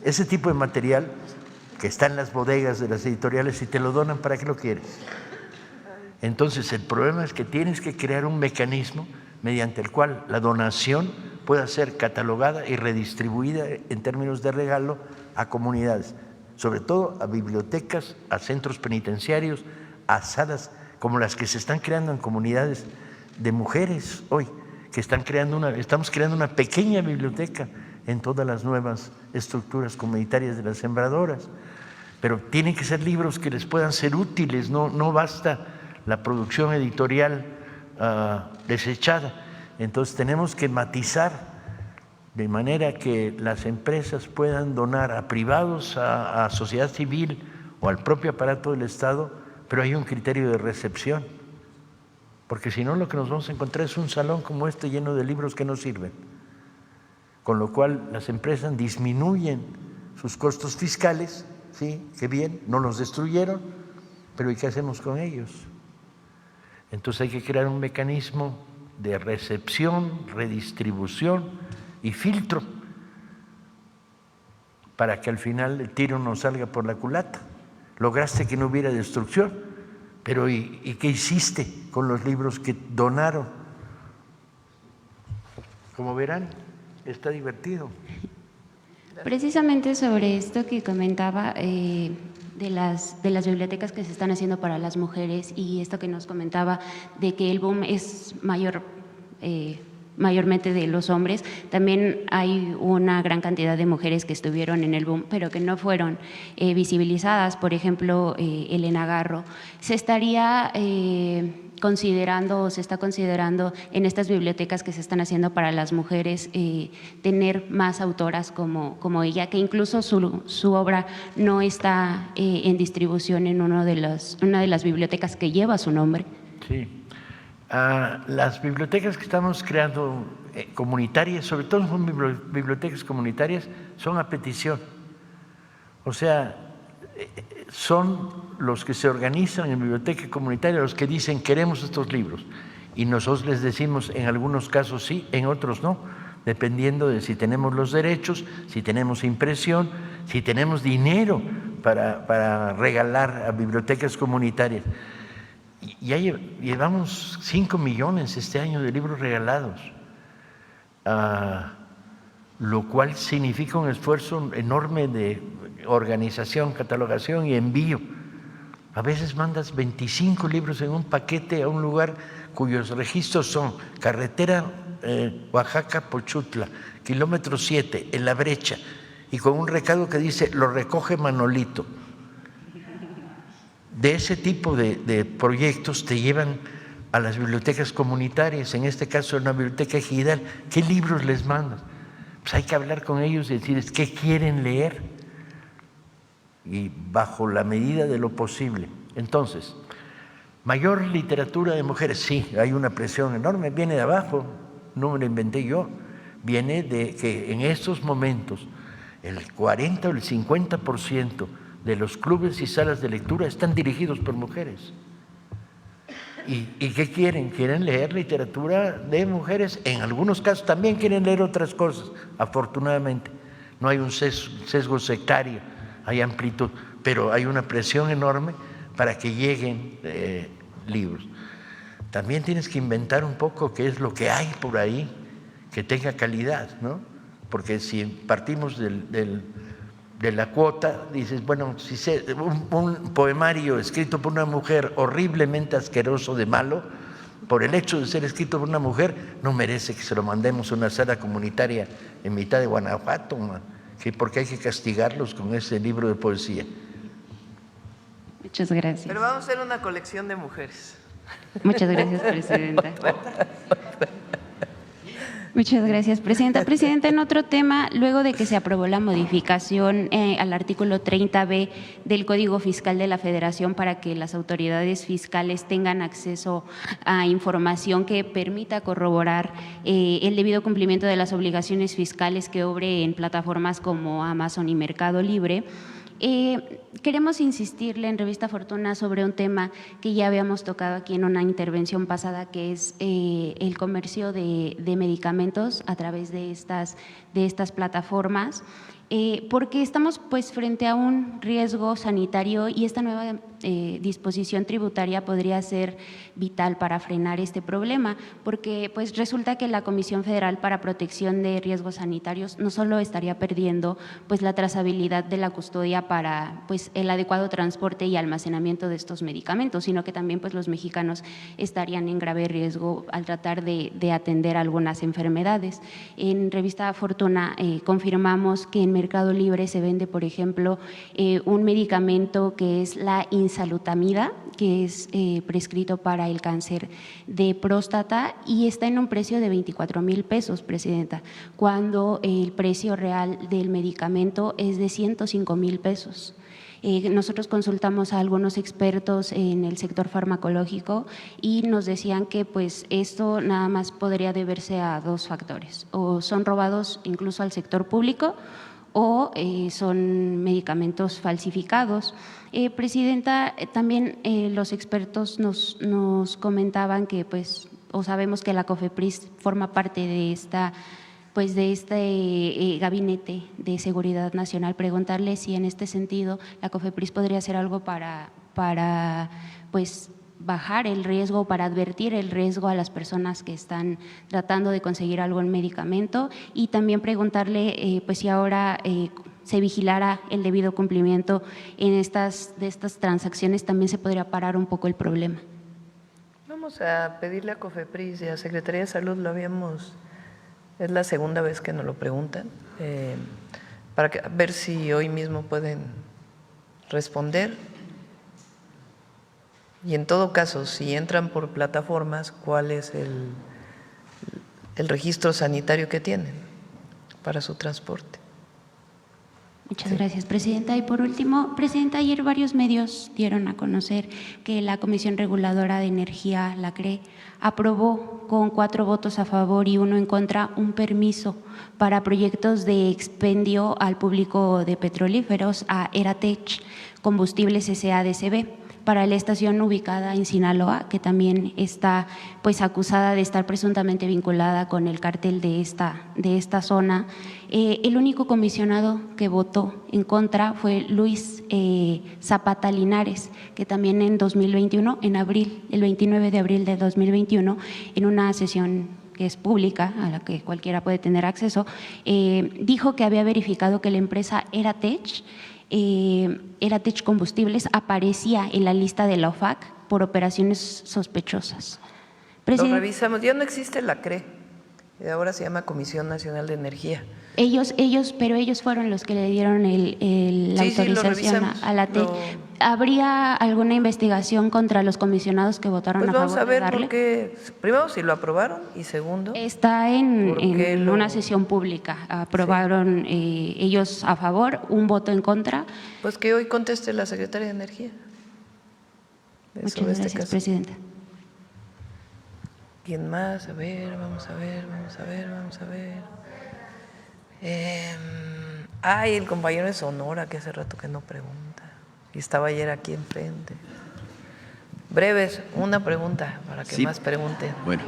[SPEAKER 3] Ese tipo de material que está en las bodegas de las editoriales, si te lo donan, ¿para qué lo quieres? Entonces, el problema es que tienes que crear un mecanismo mediante el cual la donación pueda ser catalogada y redistribuida en términos de regalo a comunidades, sobre todo a bibliotecas, a centros penitenciarios, a salas como las que se están creando en comunidades de mujeres hoy, que estamos creando una pequeña biblioteca en todas las nuevas estructuras comunitarias de las sembradoras. pero tienen que ser libros que les puedan ser útiles, no basta la producción editorial desechada. Entonces tenemos que matizar de manera que las empresas puedan donar a privados, a sociedad civil o al propio aparato del Estado, pero hay un criterio de recepción, porque si no lo que nos vamos a encontrar es un salón como este lleno de libros que no sirven, con lo cual las empresas disminuyen sus costos fiscales, sí, qué bien, no los destruyeron, pero ¿y qué hacemos con ellos? Entonces hay que crear un mecanismo de recepción, redistribución y filtro para que al final el tiro no salga por la culata. Lograste que no hubiera destrucción, pero ¿y qué hiciste con los libros que donaron? Como verán, está divertido.
[SPEAKER 7] Precisamente sobre esto que comentaba de las bibliotecas que se están haciendo para las mujeres y esto que nos comentaba de que el boom es mayormente de los hombres, también hay una gran cantidad de mujeres que estuvieron en el boom, pero que no fueron visibilizadas. Por ejemplo, Elena Garro. Se estaría considerando o se está considerando en estas bibliotecas que se están haciendo para las mujeres tener más autoras como ella, que incluso su obra no está en distribución en una de las bibliotecas que lleva su nombre.
[SPEAKER 3] Sí. Las bibliotecas que estamos creando comunitarias, sobre todo son bibliotecas comunitarias, son a petición. O sea, son los que se organizan en biblioteca comunitaria los que dicen queremos estos libros y nosotros les decimos en algunos casos sí, en otros no, dependiendo de si tenemos los derechos, si tenemos impresión, si tenemos dinero para regalar a bibliotecas comunitarias. Ya llevamos 5 millones este año de libros regalados, lo cual significa un esfuerzo enorme de organización, catalogación y envío. A veces mandas 25 libros en un paquete a un lugar cuyos registros son carretera Oaxaca-Pochutla, kilómetro 7, en La Brecha, y con un recado que dice, lo recoge Manolito. De ese tipo de proyectos te llevan a las bibliotecas comunitarias, en este caso una biblioteca ejidal. ¿Qué libros les mandas? Pues hay que hablar con ellos y decirles qué quieren leer y bajo la medida de lo posible. Entonces, mayor literatura de mujeres, sí, hay una presión enorme, viene de abajo, no me lo inventé yo, viene de que en estos momentos el 40 o el 50% de los clubes y salas de lectura están dirigidos por mujeres. ¿Y qué quieren? Quieren leer literatura de mujeres, en algunos casos también quieren leer otras cosas, afortunadamente. No hay un sesgo sectario, hay amplitud, pero hay una presión enorme para que lleguen libros. También tienes que inventar un poco qué es lo que hay por ahí que tenga calidad, ¿no? Porque si partimos de la cuota, dices, bueno, si un poemario escrito por una mujer horriblemente asqueroso de malo, por el hecho de ser escrito por una mujer, no merece que se lo mandemos a una sala comunitaria en mitad de Guanajuato, porque hay que castigarlos con ese libro de poesía.
[SPEAKER 7] Muchas gracias.
[SPEAKER 1] Pero vamos a hacer una colección de mujeres.
[SPEAKER 7] Muchas gracias, presidenta. Muchas gracias, presidenta. Presidenta, en otro tema, luego de que se aprobó la modificación al artículo 30B del Código Fiscal de la Federación para que las autoridades fiscales tengan acceso a información que permita corroborar el debido cumplimiento de las obligaciones fiscales que obre en plataformas como Amazon y Mercado Libre, queremos insistirle en Revista Fortuna sobre un tema que ya habíamos tocado aquí en una intervención pasada, que es el comercio de medicamentos a través de estas plataformas, porque estamos pues frente a un riesgo sanitario y esta nueva disposición tributaria podría ser vital para frenar este problema, porque pues resulta que la Comisión Federal para Protección de Riesgos Sanitarios no solo estaría perdiendo pues la trazabilidad de la custodia para pues el adecuado transporte y almacenamiento de estos medicamentos, sino que también pues los mexicanos estarían en grave riesgo al tratar de atender algunas enfermedades. En Revista Fortuna confirmamos que en Mercado Libre se vende, por ejemplo, un medicamento que es la insalutamida, que es prescrito para el cáncer de próstata y está en un precio de 24,000 pesos, Presidenta, cuando el precio real del medicamento es de 105,000 pesos. Nosotros consultamos a algunos expertos en el sector farmacológico y nos decían que pues esto nada más podría deberse a dos factores: o son robados incluso al sector público o son medicamentos falsificados. Presidenta, también los expertos nos comentaban que pues, o sabemos que la COFEPRIS forma parte de esta Gabinete de Seguridad Nacional. Preguntarle si en este sentido la COFEPRIS podría hacer algo para pues bajar el riesgo, para advertir el riesgo a las personas que están tratando de conseguir algún medicamento, y también preguntarle pues si ahora se vigilara el debido cumplimiento de estas transacciones, también se podría parar un poco el problema.
[SPEAKER 1] Vamos a pedirle a COFEPRIS y a Secretaría de Salud, es la segunda vez que nos lo preguntan, para ver si hoy mismo pueden responder. Y en todo caso, si entran por plataformas, ¿cuál es el registro sanitario que tienen para su transporte?
[SPEAKER 7] Muchas gracias, Presidenta. Y por último, Presidenta, ayer varios medios dieron a conocer que la Comisión Reguladora de Energía, la CRE, aprobó con 4 votos a favor y 1 en contra un permiso para proyectos de expendio al público de petrolíferos a Eratech Combustibles S.A.D.C.B. para la estación ubicada en Sinaloa, que también está pues acusada de estar presuntamente vinculada con el cártel de esta zona. El único comisionado que votó en contra fue Luis Zapata Linares, que también en 2021, en abril, el 29 de abril de 2021, en una sesión que es pública, a la que cualquiera puede tener acceso, dijo que había verificado que la empresa Eratech Combustibles aparecía en la lista de la OFAC por operaciones sospechosas.
[SPEAKER 1] Lo revisamos, ya no existe la CRE, ahora se llama Comisión Nacional de Energía.
[SPEAKER 7] Pero ellos fueron los que le dieron la autorización a la TEC. ¿Habría alguna investigación contra los comisionados que votaron a favor de darle?
[SPEAKER 1] Vamos a ver por qué, primero si lo aprobaron y segundo…
[SPEAKER 7] Está en una sesión pública, aprobaron ellos a favor, un voto en contra.
[SPEAKER 1] Pues que hoy conteste la Secretaria de Energía.
[SPEAKER 7] Muchas gracias, Presidenta.
[SPEAKER 1] ¿Quién más? A ver, vamos a ver. El compañero de Sonora, que hace rato que no pregunta, y estaba ayer aquí enfrente. Breves, una pregunta para que más pregunten.
[SPEAKER 8] Bueno,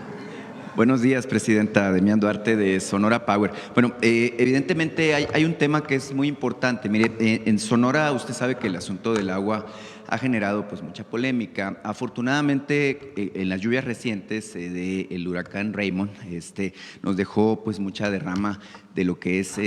[SPEAKER 8] buenos días, Presidenta. Demián Duarte, de Sonora Power. Bueno, evidentemente hay un tema que es muy importante. Mire, en Sonora usted sabe que el asunto del agua ha generado pues mucha polémica. Afortunadamente, en las lluvias recientes del huracán Raymond, nos dejó pues mucha derrama de lo que es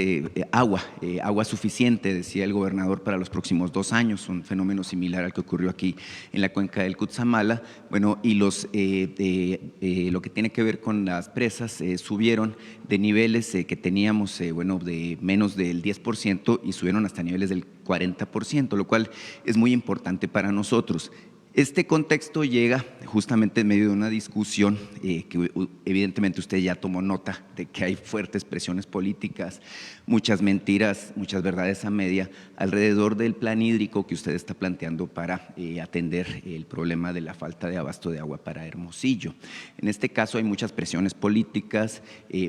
[SPEAKER 8] agua suficiente, decía el gobernador, para los próximos 2 años, un fenómeno similar al que ocurrió aquí en la cuenca del Cutzamala. Bueno, y lo que tiene que ver con las presas subieron de niveles que teníamos, de menos del 10% y subieron hasta niveles del 40%, lo cual es muy importante para nosotros. Este contexto llega justamente en medio de una discusión que evidentemente usted ya tomó nota de que hay fuertes presiones políticas, muchas mentiras, muchas verdades a media alrededor del plan hídrico que usted está planteando para atender el problema de la falta de abasto de agua para Hermosillo. En este caso hay muchas presiones políticas,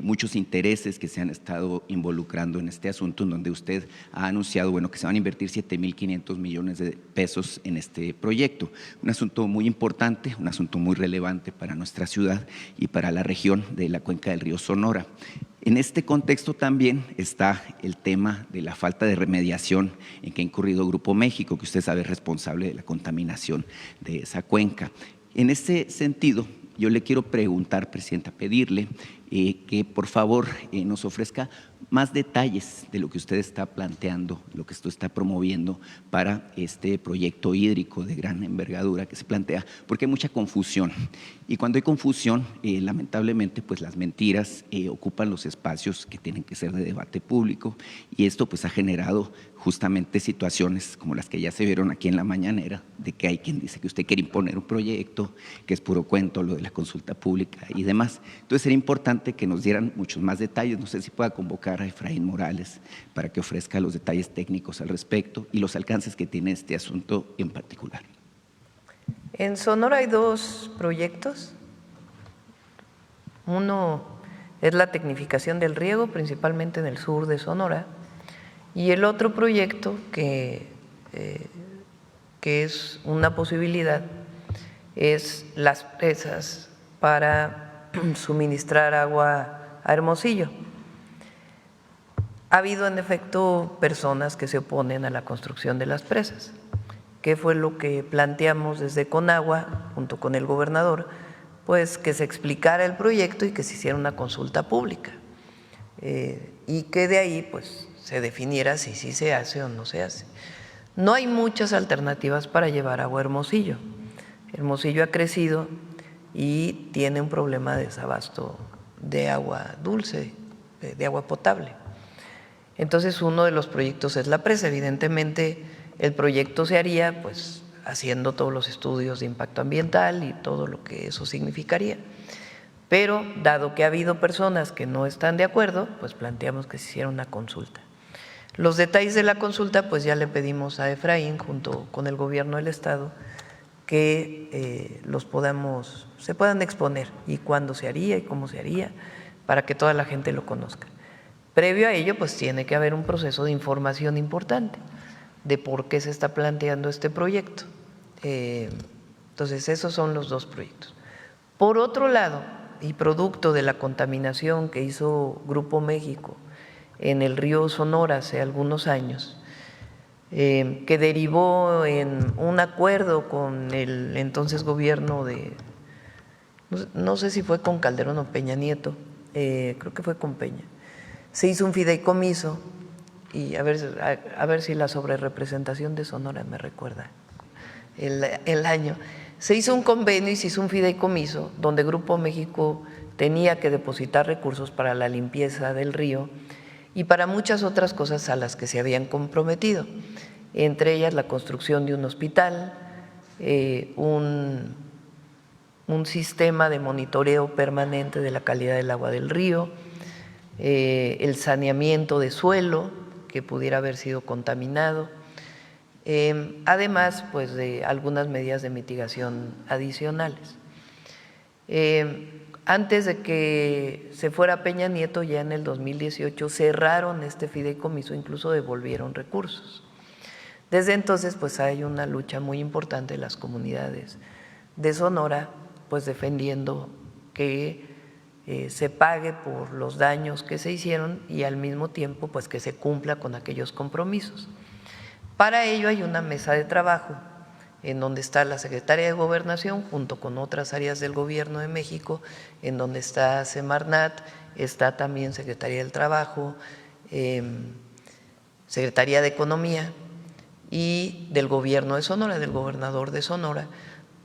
[SPEAKER 8] muchos intereses que se han estado involucrando en este asunto, en donde usted ha anunciado que se van a invertir 7,500 millones de pesos en este proyecto. Un asunto muy importante, un asunto muy relevante para nuestra ciudad y para la región de la cuenca del río Sonora. En este contexto también está el tema de la falta de remediación en que ha incurrido Grupo México, que usted sabe es responsable de la contaminación de esa cuenca. En ese sentido, yo le quiero preguntar, Presidenta, pedirle que por favor nos ofrezca más detalles de lo que usted está planteando, lo que usted está promoviendo para este proyecto hídrico de gran envergadura que se plantea, porque hay mucha confusión. Y cuando hay confusión, lamentablemente, pues las mentiras ocupan los espacios que tienen que ser de debate público, y esto pues ha generado justamente situaciones como las que ya se vieron aquí en la mañanera, de que hay quien dice que usted quiere imponer un proyecto, que es puro cuento lo de la consulta pública y demás. Entonces sería importante que nos dieran muchos más detalles. No sé si pueda convocar a Efraín Morales para que ofrezca los detalles técnicos al respecto y los alcances que tiene este asunto en particular.
[SPEAKER 1] En Sonora hay dos proyectos. Uno es la tecnificación del riego, principalmente en el sur de Sonora, y el otro proyecto que es una posibilidad es las presas para suministrar agua a Hermosillo. Ha habido en efecto personas que se oponen a la construcción de las presas, que fue lo que planteamos desde Conagua junto con el gobernador, pues que se explicara el proyecto y que se hiciera una consulta pública y que de ahí pues se definiera si sí se hace o no se hace. No hay muchas alternativas para llevar agua a Hermosillo. Hermosillo ha crecido y tiene un problema de desabasto de agua dulce, de agua potable. Entonces uno de los proyectos es la presa. Evidentemente el proyecto se haría pues haciendo todos los estudios de impacto ambiental y todo lo que eso significaría. Pero dado que ha habido personas que no están de acuerdo, pues planteamos que se hiciera una consulta. Los detalles de la consulta pues ya le pedimos a Efraín junto con el gobierno del estado que se puedan exponer y cuándo se haría y cómo se haría para que toda la gente lo conozca. Previo a ello pues tiene que haber un proceso de información importante de por qué se está planteando este proyecto. Entonces esos son los dos proyectos. Por otro lado, y producto de la contaminación que hizo Grupo México en el río Sonora hace algunos años, que derivó en un acuerdo con el entonces gobierno de, no sé si fue con Calderón o Peña Nieto, creo que fue con Peña. Se hizo un fideicomiso y a ver si la sobrerepresentación de Sonora me recuerda el año. Se hizo un convenio y se hizo un fideicomiso donde Grupo México tenía que depositar recursos para la limpieza del río y para muchas otras cosas a las que se habían comprometido, entre ellas la construcción de un hospital, un sistema de monitoreo permanente de la calidad del agua del río, el saneamiento de suelo que pudiera haber sido contaminado, además pues de algunas medidas de mitigación adicionales. Antes de que se fuera Peña Nieto, ya en el 2018 cerraron este fideicomiso, incluso devolvieron recursos. Desde entonces pues hay una lucha muy importante de las comunidades de Sonora, pues defendiendo que se pague por los daños que se hicieron y al mismo tiempo pues que se cumpla con aquellos compromisos. Para ello hay una mesa de trabajo en donde está la Secretaría de Gobernación junto con otras áreas del Gobierno de México, en donde está Semarnat, está también Secretaría del Trabajo, Secretaría de Economía y del Gobierno de Sonora, del gobernador de Sonora,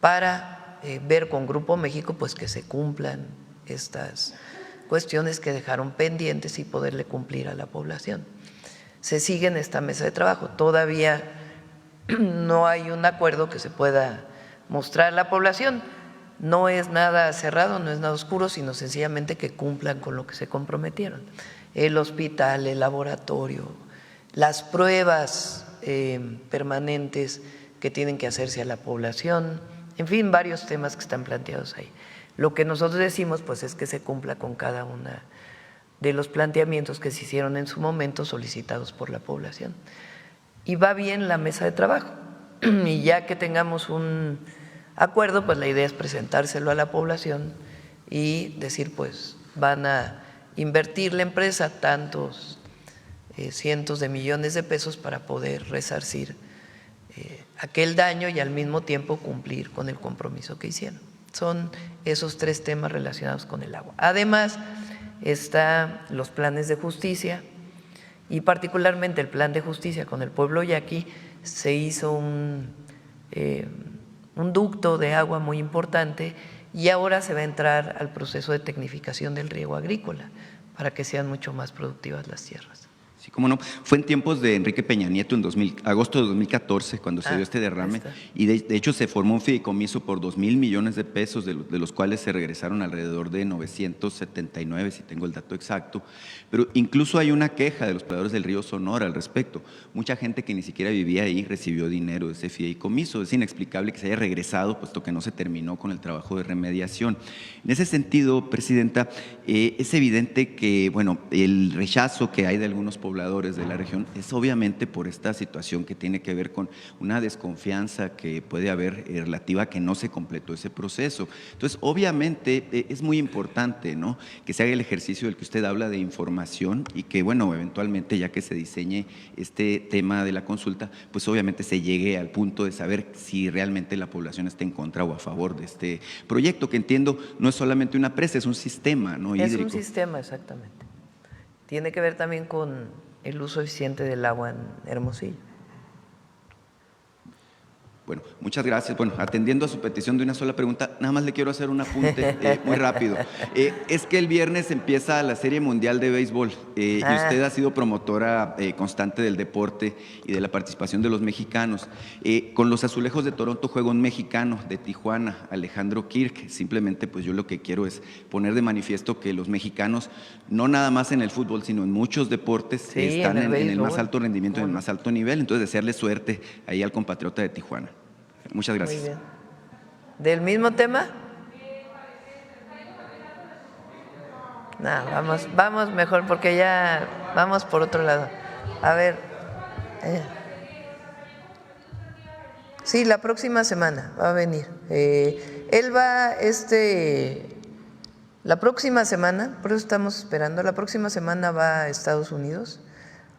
[SPEAKER 1] para ver con Grupo México pues que se cumplan estas cuestiones que dejaron pendientes y poderle cumplir a la población. Se sigue en esta mesa de trabajo, todavía no hay un acuerdo que se pueda mostrar a la población, no es nada cerrado, no es nada oscuro, sino sencillamente que cumplan con lo que se comprometieron. El hospital, el laboratorio, las pruebas permanentes que tienen que hacerse a la población, en fin, varios temas que están planteados ahí. Lo que nosotros decimos pues es que se cumpla con cada una de los planteamientos que se hicieron en su momento solicitados por la población. Y va bien la mesa de trabajo y ya que tengamos un acuerdo, pues la idea es presentárselo a la población y decir pues van a invertir la empresa tantos cientos de millones de pesos para poder resarcir aquel daño y al mismo tiempo cumplir con el compromiso que hicieron. Son esos tres temas relacionados con el agua. Además, están los planes de justicia y particularmente el plan de justicia con el pueblo yaqui, se hizo un ducto de agua muy importante y ahora se va a entrar al proceso de tecnificación del riego agrícola para que sean mucho más productivas las tierras.
[SPEAKER 8] Sí, cómo no. Fue en tiempos de Enrique Peña Nieto, en agosto de 2014, cuando se dio este derrame, y de hecho se formó un fideicomiso por 2,000 millones de pesos, de los cuales se regresaron alrededor de 979, si tengo el dato exacto, pero incluso hay una queja de los pobladores del río Sonora al respecto. Mucha gente que ni siquiera vivía ahí recibió dinero de ese fideicomiso. Es inexplicable que se haya regresado, puesto que no se terminó con el trabajo de remediación. En ese sentido, Presidenta, es evidente que, bueno, el rechazo que hay de algunos pobladores de la región es obviamente por esta situación que tiene que ver con una desconfianza que puede haber relativa a que no se completó ese proceso. Entonces, obviamente es muy importante, ¿no?, que se haga el ejercicio del que usted habla de información y que, bueno, eventualmente ya que se diseñe este tema de la consulta, pues obviamente se llegue al punto de saber si realmente la población está en contra o a favor de este proyecto, que entiendo no es solamente una presa, es un sistema, ¿no?, hídrico.
[SPEAKER 1] Es un sistema, exactamente. Tiene que ver también con el uso eficiente del agua en Hermosillo.
[SPEAKER 8] Bueno, muchas gracias. Bueno, atendiendo a su petición de una sola pregunta, nada más le quiero hacer un apunte muy rápido. Es que el viernes empieza la Serie Mundial de Béisbol y usted ha sido promotora constante del deporte y de la participación de los mexicanos. Con los Azulejos de Toronto juega un mexicano de Tijuana, Alejandro Kirk. Simplemente, pues yo lo que quiero es poner de manifiesto que los mexicanos, no nada más en el fútbol, sino en muchos deportes, están en el más alto rendimiento, en el más alto nivel. Entonces, desearle suerte ahí al compatriota de Tijuana. Muchas gracias.
[SPEAKER 1] Muy bien. ¿Del mismo tema? No, vamos mejor porque ya vamos por otro lado. A ver. Sí, la próxima semana va a venir. Él va la próxima semana, por eso estamos esperando, la próxima semana va a Estados Unidos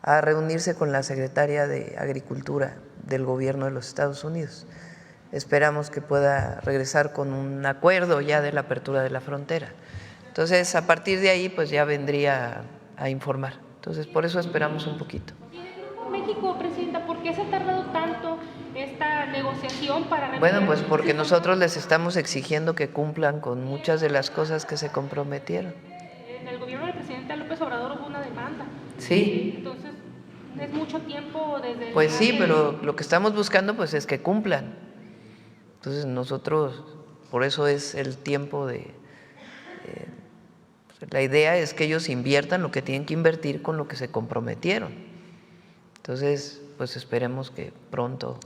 [SPEAKER 1] a reunirse con la secretaria de Agricultura del gobierno de los Estados Unidos. Esperamos que pueda regresar con un acuerdo ya de la apertura de la frontera. Entonces, a partir de ahí, pues ya vendría a informar. Entonces, por eso esperamos un poquito.
[SPEAKER 9] ¿Y en el Grupo México, Presidenta, por qué se ha tardado tanto esta negociación para…
[SPEAKER 1] Bueno, pues porque nosotros les estamos exigiendo que cumplan con muchas de las cosas que se comprometieron.
[SPEAKER 9] En el gobierno del presidente López Obrador hubo una demanda.
[SPEAKER 1] Sí.
[SPEAKER 9] Entonces, es mucho tiempo desde…
[SPEAKER 1] Pues sí, pero lo que estamos buscando pues es que cumplan. Entonces nosotros, por eso es el tiempo la idea es que ellos inviertan lo que tienen que invertir con lo que se comprometieron. Entonces, pues esperemos que pronto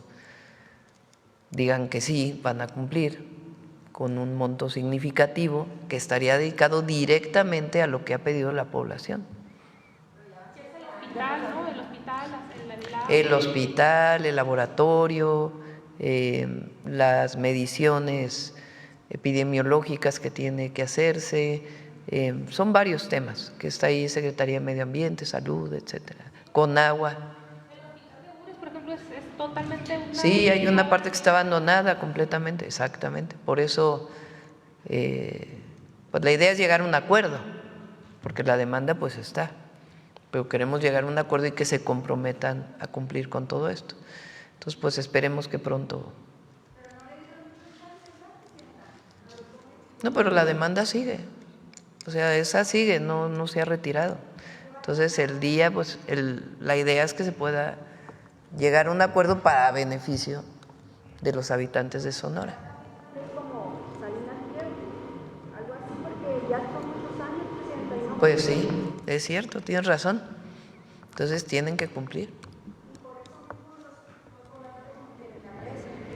[SPEAKER 1] digan que sí, van a cumplir con un monto significativo que estaría dedicado directamente a lo que ha pedido la población.
[SPEAKER 9] El hospital, ¿no?
[SPEAKER 1] El hospital, el laboratorio, las mediciones epidemiológicas que tiene que hacerse, son varios temas que está ahí Secretaría de Medio Ambiente, Salud, etcétera, con agua.
[SPEAKER 9] ¿El hospital de Ures, por ejemplo, es totalmente una…
[SPEAKER 1] Sí, hay una parte que está abandonada completamente, exactamente. Por eso, pues la idea es llegar a un acuerdo, porque la demanda pues está, pero queremos llegar a un acuerdo y que se comprometan a cumplir con todo esto. Entonces, pues esperemos que pronto… No, pero la demanda sigue, o sea, esa sigue, no se ha retirado. Entonces, el día, pues, la idea es que se pueda llegar a un acuerdo para beneficio de los habitantes de Sonora. Pues sí, es cierto, tienes razón. Entonces, tienen que cumplir.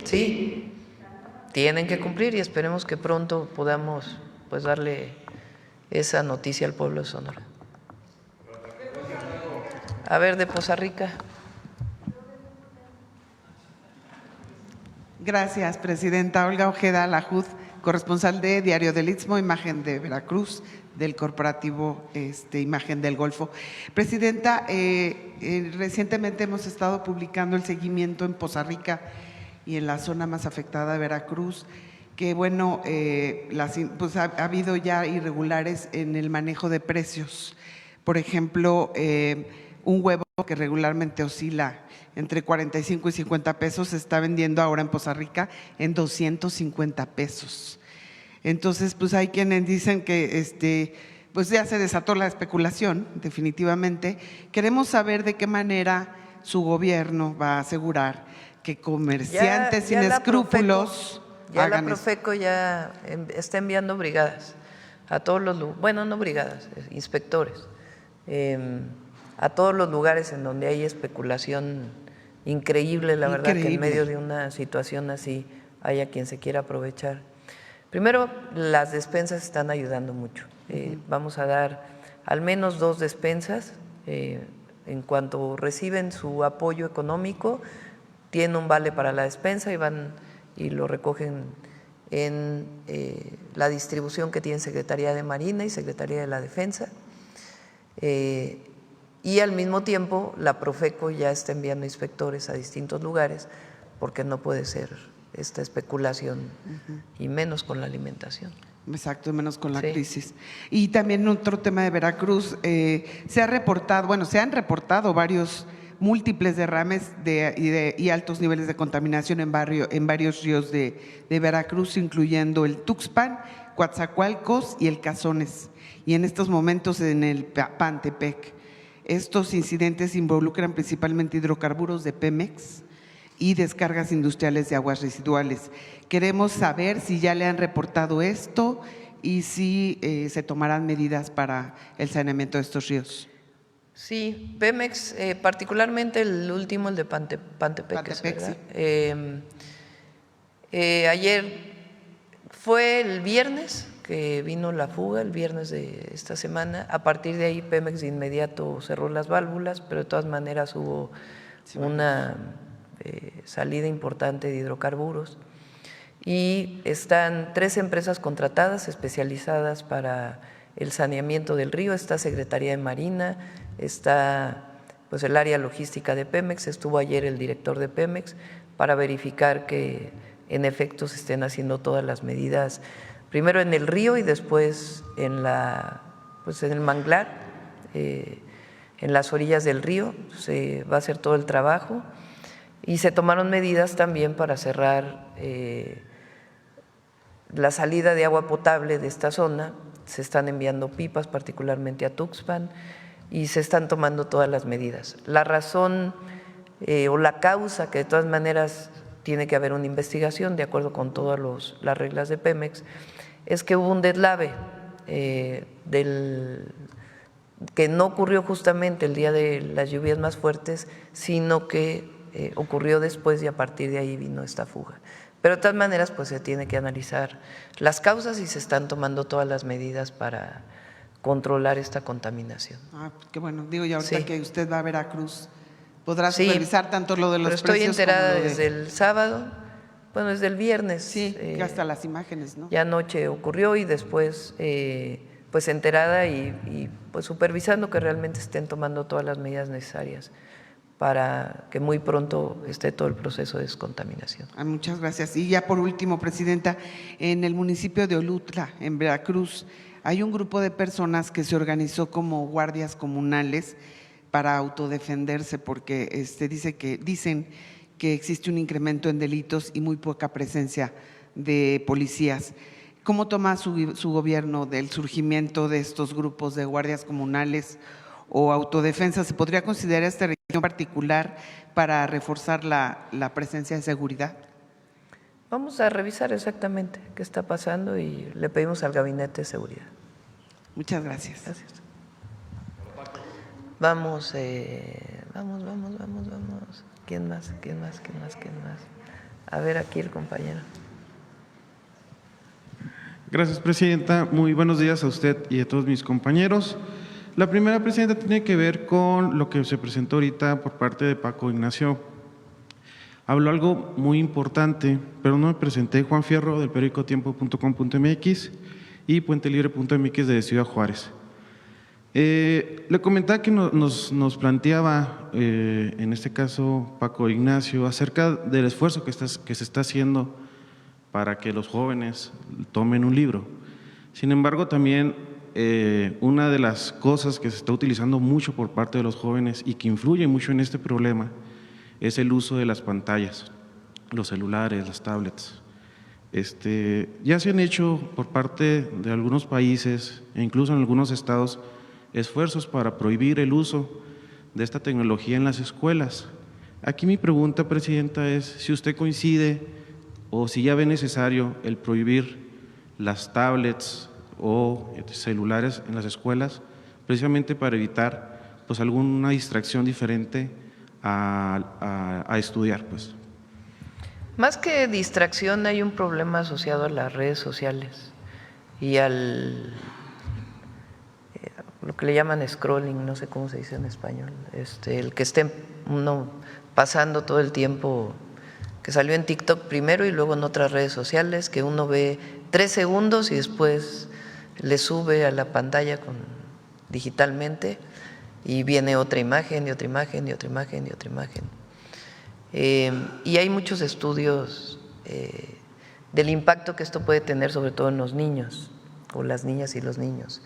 [SPEAKER 1] Sí, tienen que cumplir y esperemos que pronto podamos pues darle esa noticia al pueblo de Sonora. A ver, de Poza Rica.
[SPEAKER 10] Gracias, Presidenta. Olga Ojeda Lajuz, corresponsal de Diario del Istmo, Imagen de Veracruz, del corporativo Imagen del Golfo. Presidenta, recientemente hemos estado publicando el seguimiento en Poza Rica y en la zona más afectada de Veracruz, que bueno, pues ha habido ya irregulares en el manejo de precios. Por ejemplo, un huevo que regularmente oscila entre 45 y 50 pesos, se está vendiendo ahora en Poza Rica en 250 pesos. Entonces, pues hay quienes dicen que pues ya se desató la especulación, definitivamente. Queremos saber de qué manera su gobierno va a asegurar que comerciantes sin escrúpulos
[SPEAKER 1] ya
[SPEAKER 10] hagan
[SPEAKER 1] la Profeco ya está enviando brigadas a todos los lugares, bueno, no brigadas, inspectores, a todos los lugares en donde hay especulación increíble, la verdad, que en medio de una situación así haya quien se quiera aprovechar. Primero, las despensas están ayudando mucho. Vamos a dar al menos 2 despensas. En cuanto reciben su apoyo económico, tienen un vale para la despensa y van y lo recogen en la distribución que tienen Secretaría de Marina y Secretaría de la Defensa. Y al mismo tiempo la Profeco ya está enviando inspectores a distintos lugares porque no puede ser esta especulación y menos con la alimentación.
[SPEAKER 10] Exacto, menos con la crisis. Y también otro tema de Veracruz, se han reportado varios múltiples derrames y altos niveles de contaminación en varios ríos de Veracruz, incluyendo el Tuxpan, Coatzacoalcos y el Cazones, y en estos momentos en el Pantepec. Estos incidentes involucran principalmente hidrocarburos de Pemex y descargas industriales de aguas residuales. Queremos saber si ya le han reportado esto y si se tomarán medidas para el saneamiento de estos ríos.
[SPEAKER 1] Sí, Pemex, particularmente el último, el de Pantepec, ¿verdad? Sí. Ayer fue el viernes que vino la fuga, el viernes de esta semana. A partir de ahí Pemex de inmediato cerró las válvulas, pero de todas maneras hubo una salida importante de hidrocarburos. Y están 3 empresas contratadas especializadas para el saneamiento del río. Está Secretaría de Marina, está pues el área logística de Pemex, estuvo ayer el director de Pemex para verificar que en efecto se estén haciendo todas las medidas, primero en el río y después en el manglar, en las orillas del río se va a hacer todo el trabajo. Y se tomaron medidas también para cerrar la salida de agua potable de esta zona. Se están enviando pipas, particularmente a Tuxpan, y se están tomando todas las medidas. La razón o la causa, que de todas maneras tiene que haber una investigación de acuerdo con todas las reglas de Pemex, es que hubo un deslave que no ocurrió justamente el día de las lluvias más fuertes, sino que ocurrió después y a partir de ahí vino esta fuga. Pero de todas maneras pues se tiene que analizar las causas y se están tomando todas las medidas para controlar esta contaminación.
[SPEAKER 10] Qué bueno, digo ya ahorita que usted va a Veracruz, podrá supervisar tanto lo de los
[SPEAKER 1] precios. Estoy enterada desde el sábado, bueno, desde el viernes.
[SPEAKER 10] Sí, que hasta las imágenes, ¿no?
[SPEAKER 1] Ya anoche ocurrió y después pues enterada y pues supervisando que realmente estén tomando todas las medidas necesarias para que muy pronto esté todo el proceso de descontaminación.
[SPEAKER 10] Muchas gracias. Y ya por último, Presidenta, en el municipio de Olutla, en Veracruz, hay un grupo de personas que se organizó como guardias comunales para autodefenderse porque dicen que existe un incremento en delitos y muy poca presencia de policías. ¿Cómo toma su gobierno del surgimiento de estos grupos de guardias comunales o autodefensa? ¿Se podría considerar esta región particular para reforzar la presencia de seguridad?
[SPEAKER 1] Vamos a revisar exactamente qué está pasando y le pedimos al Gabinete de Seguridad.
[SPEAKER 10] Muchas gracias.
[SPEAKER 1] Gracias. Vamos. ¿Quién más? A ver, aquí el compañero.
[SPEAKER 11] Gracias, Presidenta. Muy buenos días a usted y a todos mis compañeros. La primera, Presidenta, tiene que ver con lo que se presentó ahorita por parte de Paco Ignacio. Habló algo muy importante, pero no me presenté. Juan Fierro, del periódico tiempo.com.mx y puentelibre.mx de Ciudad Juárez. Le comentaba que nos planteaba, en este caso Paco Ignacio, acerca del esfuerzo que se está haciendo para que los jóvenes tomen un libro. Sin embargo, también una de las cosas que se está utilizando mucho por parte de los jóvenes y que influye mucho en este problema es el uso de las pantallas, los celulares, las tablets. Ya se han hecho por parte de algunos países e incluso en algunos estados esfuerzos para prohibir el uso de esta tecnología en las escuelas. Aquí mi pregunta, Presidenta, es si usted coincide o si ya ve necesario el prohibir las tablets o celulares en las escuelas, precisamente para evitar pues alguna distracción diferente a estudiar, pues.
[SPEAKER 1] Más que distracción, hay un problema asociado a las redes sociales y al lo que le llaman scrolling, no sé cómo se dice en español, el que esté uno pasando todo el tiempo, que salió en TikTok primero y luego en otras redes sociales, que uno ve 3 segundos y después le sube a la pantalla digitalmente y viene otra imagen y otra imagen y otra imagen y otra imagen. Y hay muchos estudios del impacto que esto puede tener sobre todo en los niños o las niñas y los niños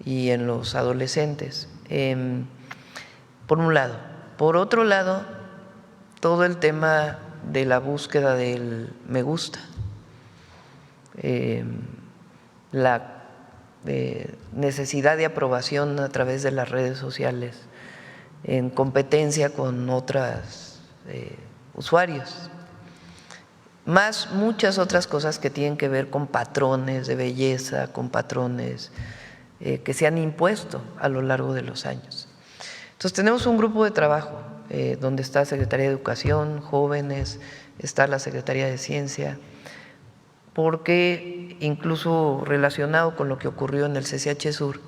[SPEAKER 1] y en los adolescentes, por un lado. Por otro lado, todo el tema de la búsqueda del me gusta, la necesidad de aprobación a través de las redes sociales en competencia con otros usuarios, más muchas otras cosas que tienen que ver con patrones de belleza, con patrones que se han impuesto a lo largo de los años. Entonces tenemos un grupo de trabajo donde está Secretaría de Educación, jóvenes, está la Secretaría de Ciencia, porque incluso relacionado con lo que ocurrió en el CCH Sur,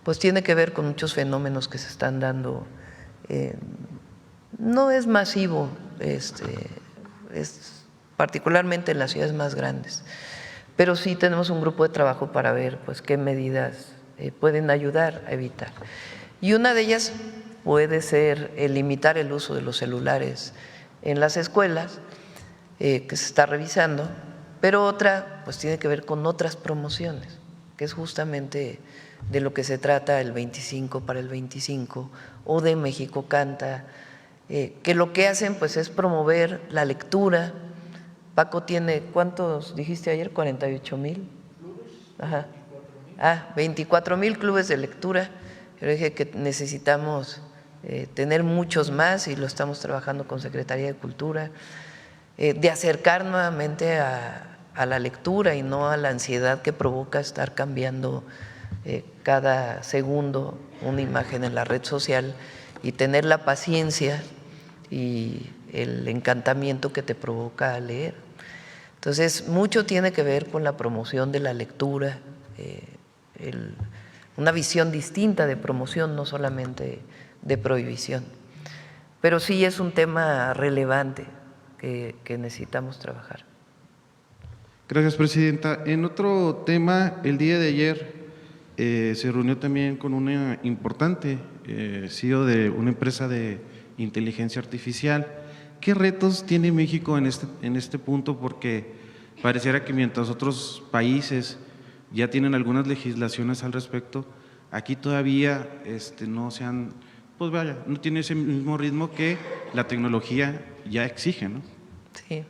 [SPEAKER 1] pues tiene que ver con muchos fenómenos que se están dando. No es masivo, es particularmente en las ciudades más grandes, pero sí tenemos un grupo de trabajo para ver pues qué medidas pueden ayudar a evitar. Y una de ellas puede ser limitar el uso de los celulares en las escuelas, que se está revisando, pero otra pues tiene que ver con otras promociones, que es justamente de lo que se trata el 25 para el 25 o de México Canta, que lo que hacen pues es promover la lectura. Paco tiene, ¿cuántos dijiste ayer? 48,000. Ajá. 24,000 clubes de lectura. Yo dije que necesitamos tener muchos más y lo estamos trabajando con Secretaría de Cultura, de acercar nuevamente a la lectura y no a la ansiedad que provoca estar cambiando cada segundo una imagen en la red social, y tener la paciencia y el encantamiento que te provoca leer. Entonces, mucho tiene que ver con la promoción de la lectura, una visión distinta de promoción, no solamente de prohibición. Pero sí es un tema relevante que necesitamos trabajar.
[SPEAKER 11] Gracias, Presidenta. En otro tema, el día de ayer se reunió también con una importante CEO de una empresa de inteligencia artificial. ¿Qué retos tiene México en este punto? Porque pareciera que mientras otros países ya tienen algunas legislaciones al respecto, aquí todavía no se han, pues vaya, no tiene ese mismo ritmo que la tecnología ya exige, ¿no?
[SPEAKER 1] Sí.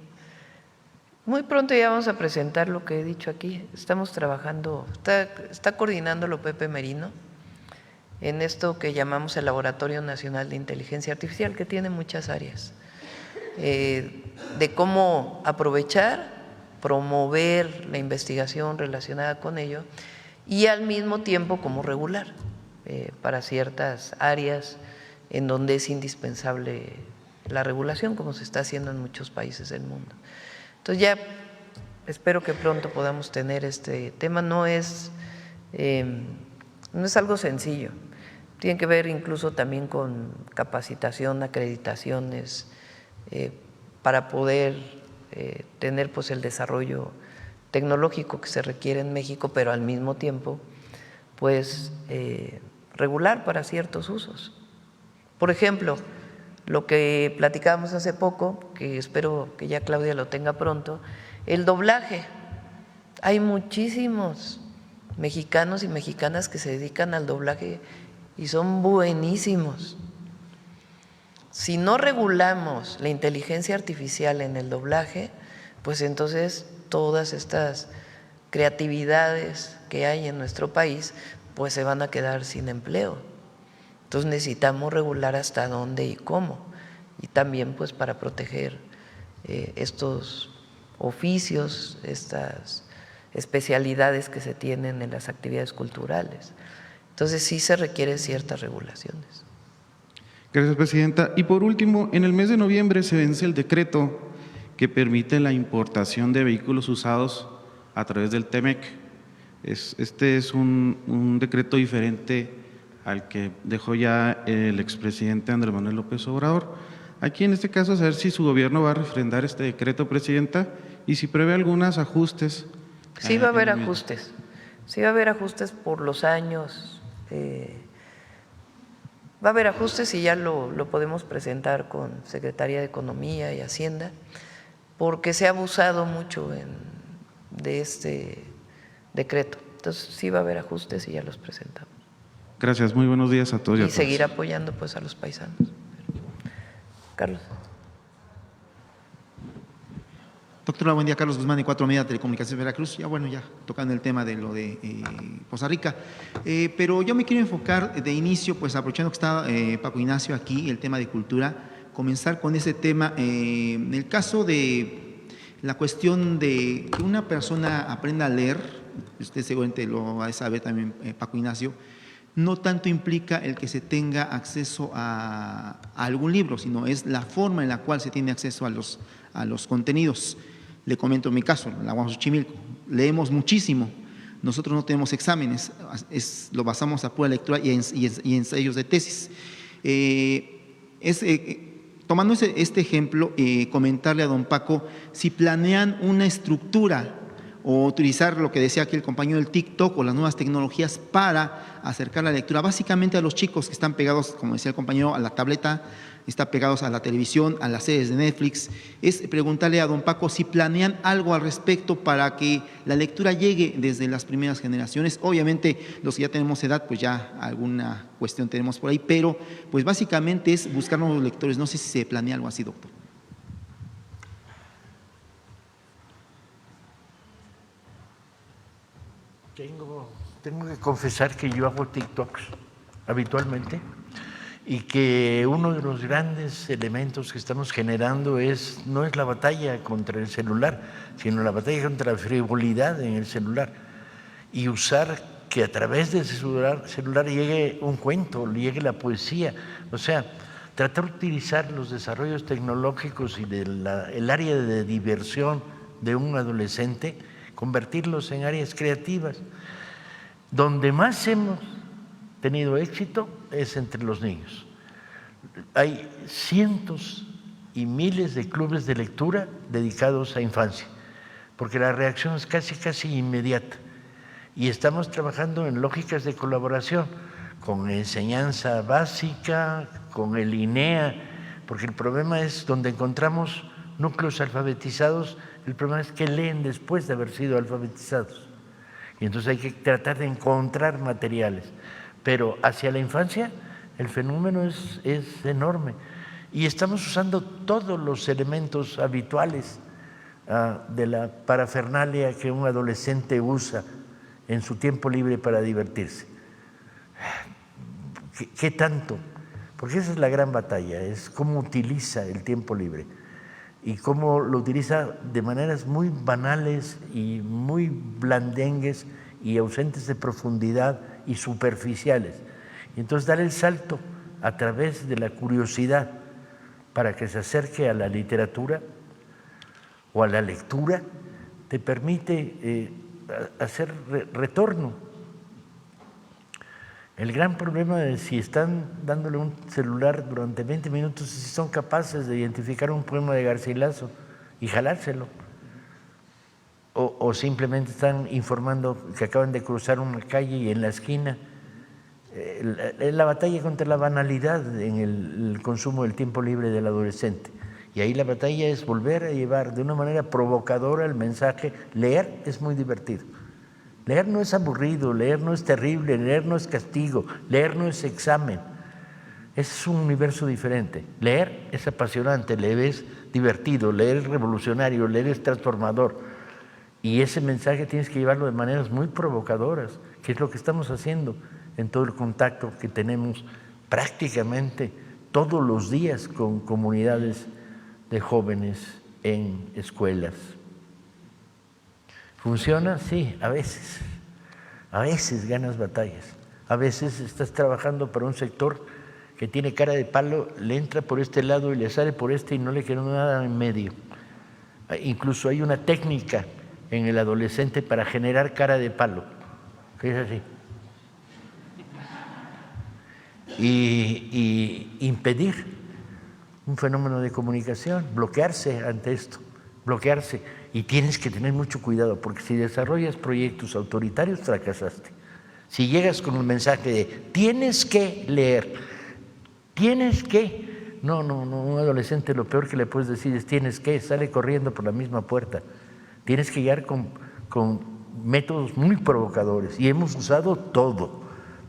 [SPEAKER 1] Muy pronto ya vamos a presentar lo que he dicho aquí. Estamos trabajando, está coordinándolo Pepe Merino en esto que llamamos el Laboratorio Nacional de Inteligencia Artificial, que tiene muchas áreas, de cómo aprovechar, promover la investigación relacionada con ello y al mismo tiempo cómo regular para ciertas áreas en donde es indispensable la regulación, como se está haciendo en muchos países del mundo. Entonces ya espero que pronto podamos tener este tema. No es algo sencillo, tiene que ver incluso también con capacitación, acreditaciones, para poder tener pues el desarrollo tecnológico que se requiere en México, pero al mismo tiempo pues regular para ciertos usos. Por ejemplo, lo que platicábamos hace poco, que espero que ya Claudia lo tenga pronto, el doblaje. Hay muchísimos mexicanos y mexicanas que se dedican al doblaje y son buenísimos. Si no regulamos la inteligencia artificial en el doblaje, pues entonces todas estas creatividades que hay en nuestro país pues se van a quedar sin empleo. Entonces necesitamos regular hasta dónde y cómo, y también pues para proteger estos oficios, estas especialidades que se tienen en las actividades culturales. Entonces sí se requieren ciertas regulaciones.
[SPEAKER 11] Gracias, presidenta. Y por último, en el mes de noviembre se vence el decreto que permite la importación de vehículos usados a través del TEMEC. Este es un decreto diferente al que dejó ya el expresidente Andrés Manuel López Obrador. Aquí en este caso, saber si su gobierno va a refrendar este decreto, presidenta, y si prevé algunos ajustes.
[SPEAKER 1] Sí va a haber ajustes, sí va a haber ajustes por los años, va a haber ajustes y ya lo podemos presentar con Secretaría de Economía y Hacienda, porque se ha abusado mucho de este decreto. Entonces sí va a haber ajustes y ya los presentamos.
[SPEAKER 11] Gracias, muy buenos días a todos y a
[SPEAKER 1] Y
[SPEAKER 11] todas.
[SPEAKER 1] seguir apoyando pues a los paisanos. Carlos.
[SPEAKER 12] Doctora, buen día. Carlos Guzmán, de 4 Media Telecomunicaciones Veracruz. Ya bueno, ya tocando el tema de lo de Poza Rica. Pero yo me quiero enfocar de inicio, pues aprovechando que está Paco Ignacio aquí, el tema de cultura, comenzar con ese tema. En el caso de la cuestión de que una persona aprenda a leer, usted seguramente lo va a saber también, Paco Ignacio, no tanto implica el que se tenga acceso a algún libro, sino es la forma en la cual se tiene acceso a los contenidos. Le comento mi caso, la Xochimilco, leemos muchísimo, nosotros no tenemos exámenes, lo basamos a pura lectura y ensayos de tesis. Tomando este ejemplo, comentarle a don Paco si planean una estructura o utilizar lo que decía aquí el compañero del TikTok o las nuevas tecnologías para acercar la lectura básicamente a los chicos que están pegados, como decía el compañero, a la tableta, están pegados a la televisión, a las series de Netflix. Es preguntarle a don Paco si planean algo al respecto para que la lectura llegue desde las primeras generaciones. Obviamente los que ya tenemos edad, pues ya alguna cuestión tenemos por ahí, pero pues básicamente es buscar nuevos lectores. No sé si se planea algo así, doctor.
[SPEAKER 3] Tengo que confesar que yo hago TikToks habitualmente y que uno de los grandes elementos que estamos generando no es la batalla contra el celular, sino la batalla contra la frivolidad en el celular y usar que a través del celular llegue un cuento, llegue la poesía, o sea, tratar de utilizar los desarrollos tecnológicos y el área de diversión de un adolescente, convertirlos en áreas creativas. Donde más hemos tenido éxito es entre los niños. Hay cientos y miles de clubes de lectura dedicados a infancia, porque la reacción es casi inmediata. Y estamos trabajando en lógicas de colaboración con enseñanza básica, con el INEA, porque el problema es donde encontramos núcleos alfabetizados, el problema es que leen después de haber sido alfabetizados. Y entonces hay que tratar de encontrar materiales. Pero hacia la infancia el fenómeno es enorme. Y estamos usando todos los elementos habituales de la parafernalia que un adolescente usa en su tiempo libre para divertirse. ¿Qué tanto? Porque esa es la gran batalla, es cómo utiliza el tiempo libre y cómo lo utiliza de maneras muy banales y muy blandengues y ausentes de profundidad y superficiales. Y entonces dar el salto a través de la curiosidad para que se acerque a la literatura o a la lectura, te permite hacer retorno. El gran problema de si están dándole un celular durante 20 minutos, si son capaces de identificar un poema de Garcilaso y jalárselo, o simplemente están informando que acaban de cruzar una calle y en la esquina. La batalla contra la banalidad en el consumo del tiempo libre del adolescente. Y ahí la batalla es volver a llevar de una manera provocadora el mensaje. Leer es muy divertido Leer no es aburrido, leer no es terrible, leer no es castigo, leer no es examen. Es un universo diferente. Leer es apasionante, leer es divertido, leer es revolucionario, leer es transformador. Y ese mensaje tienes que llevarlo de maneras muy provocadoras, que es lo que estamos haciendo en todo el contacto que tenemos prácticamente todos los días con comunidades de jóvenes en escuelas. ¿Funciona? Sí, a veces. A veces ganas batallas. A veces estás trabajando para un sector que tiene cara de palo, le entra por este lado y le sale por este y no le queda nada en medio. Incluso hay una técnica en el adolescente para generar cara de palo, que es así. Y impedir un fenómeno de comunicación, bloquearse ante esto, bloquearse. Y tienes que tener mucho cuidado, porque si desarrollas proyectos autoritarios, fracasaste. Si llegas con el mensaje de tienes que leer, tienes que… No, un adolescente lo peor que le puedes decir es tienes que, sale corriendo por la misma puerta. Tienes que llegar con métodos muy provocadores, y hemos usado todo,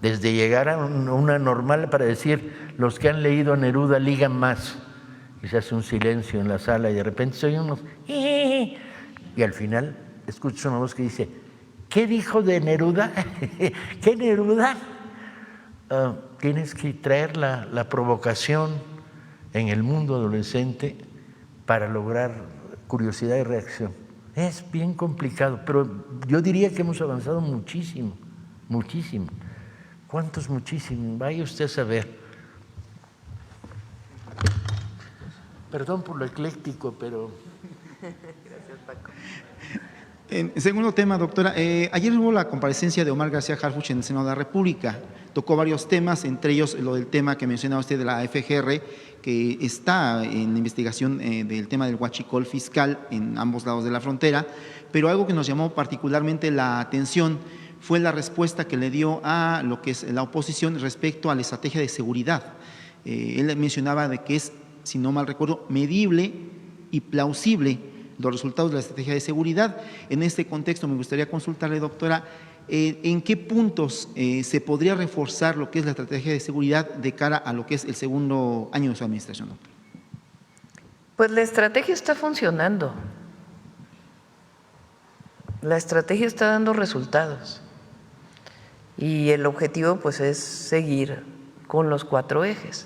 [SPEAKER 3] desde llegar a una normal para decir los que han leído a Neruda ligan más, y se hace un silencio en la sala y de repente se oyen unos… Y al final escuchas una voz que dice, ¿qué dijo de Neruda? ¿Qué Neruda? Tienes que traer la provocación en el mundo adolescente para lograr curiosidad y reacción. Es bien complicado, pero yo diría que hemos avanzado muchísimo, muchísimo. ¿Cuántos muchísimo? Vaya usted a saber. Perdón por lo ecléctico, pero…
[SPEAKER 1] Gracias, Paco.
[SPEAKER 12] En segundo tema, doctora, ayer hubo la comparecencia de Omar García Harfuch en el Senado de la República. Tocó varios temas, entre ellos lo del tema que mencionaba usted de la FGR, que está en la investigación del tema del huachicol fiscal en ambos lados de la frontera, pero algo que nos llamó particularmente la atención fue la respuesta que le dio a lo que es la oposición respecto a la estrategia de seguridad. Él mencionaba de que es, si no mal recuerdo, medible y plausible los resultados de la estrategia de seguridad. En este contexto me gustaría consultarle, doctora, ¿en qué puntos se podría reforzar lo que es la estrategia de seguridad de cara a lo que es el segundo año de su administración, doctora?
[SPEAKER 1] Pues la estrategia está funcionando. La estrategia está dando resultados. Y el objetivo pues es seguir con los 4 ejes.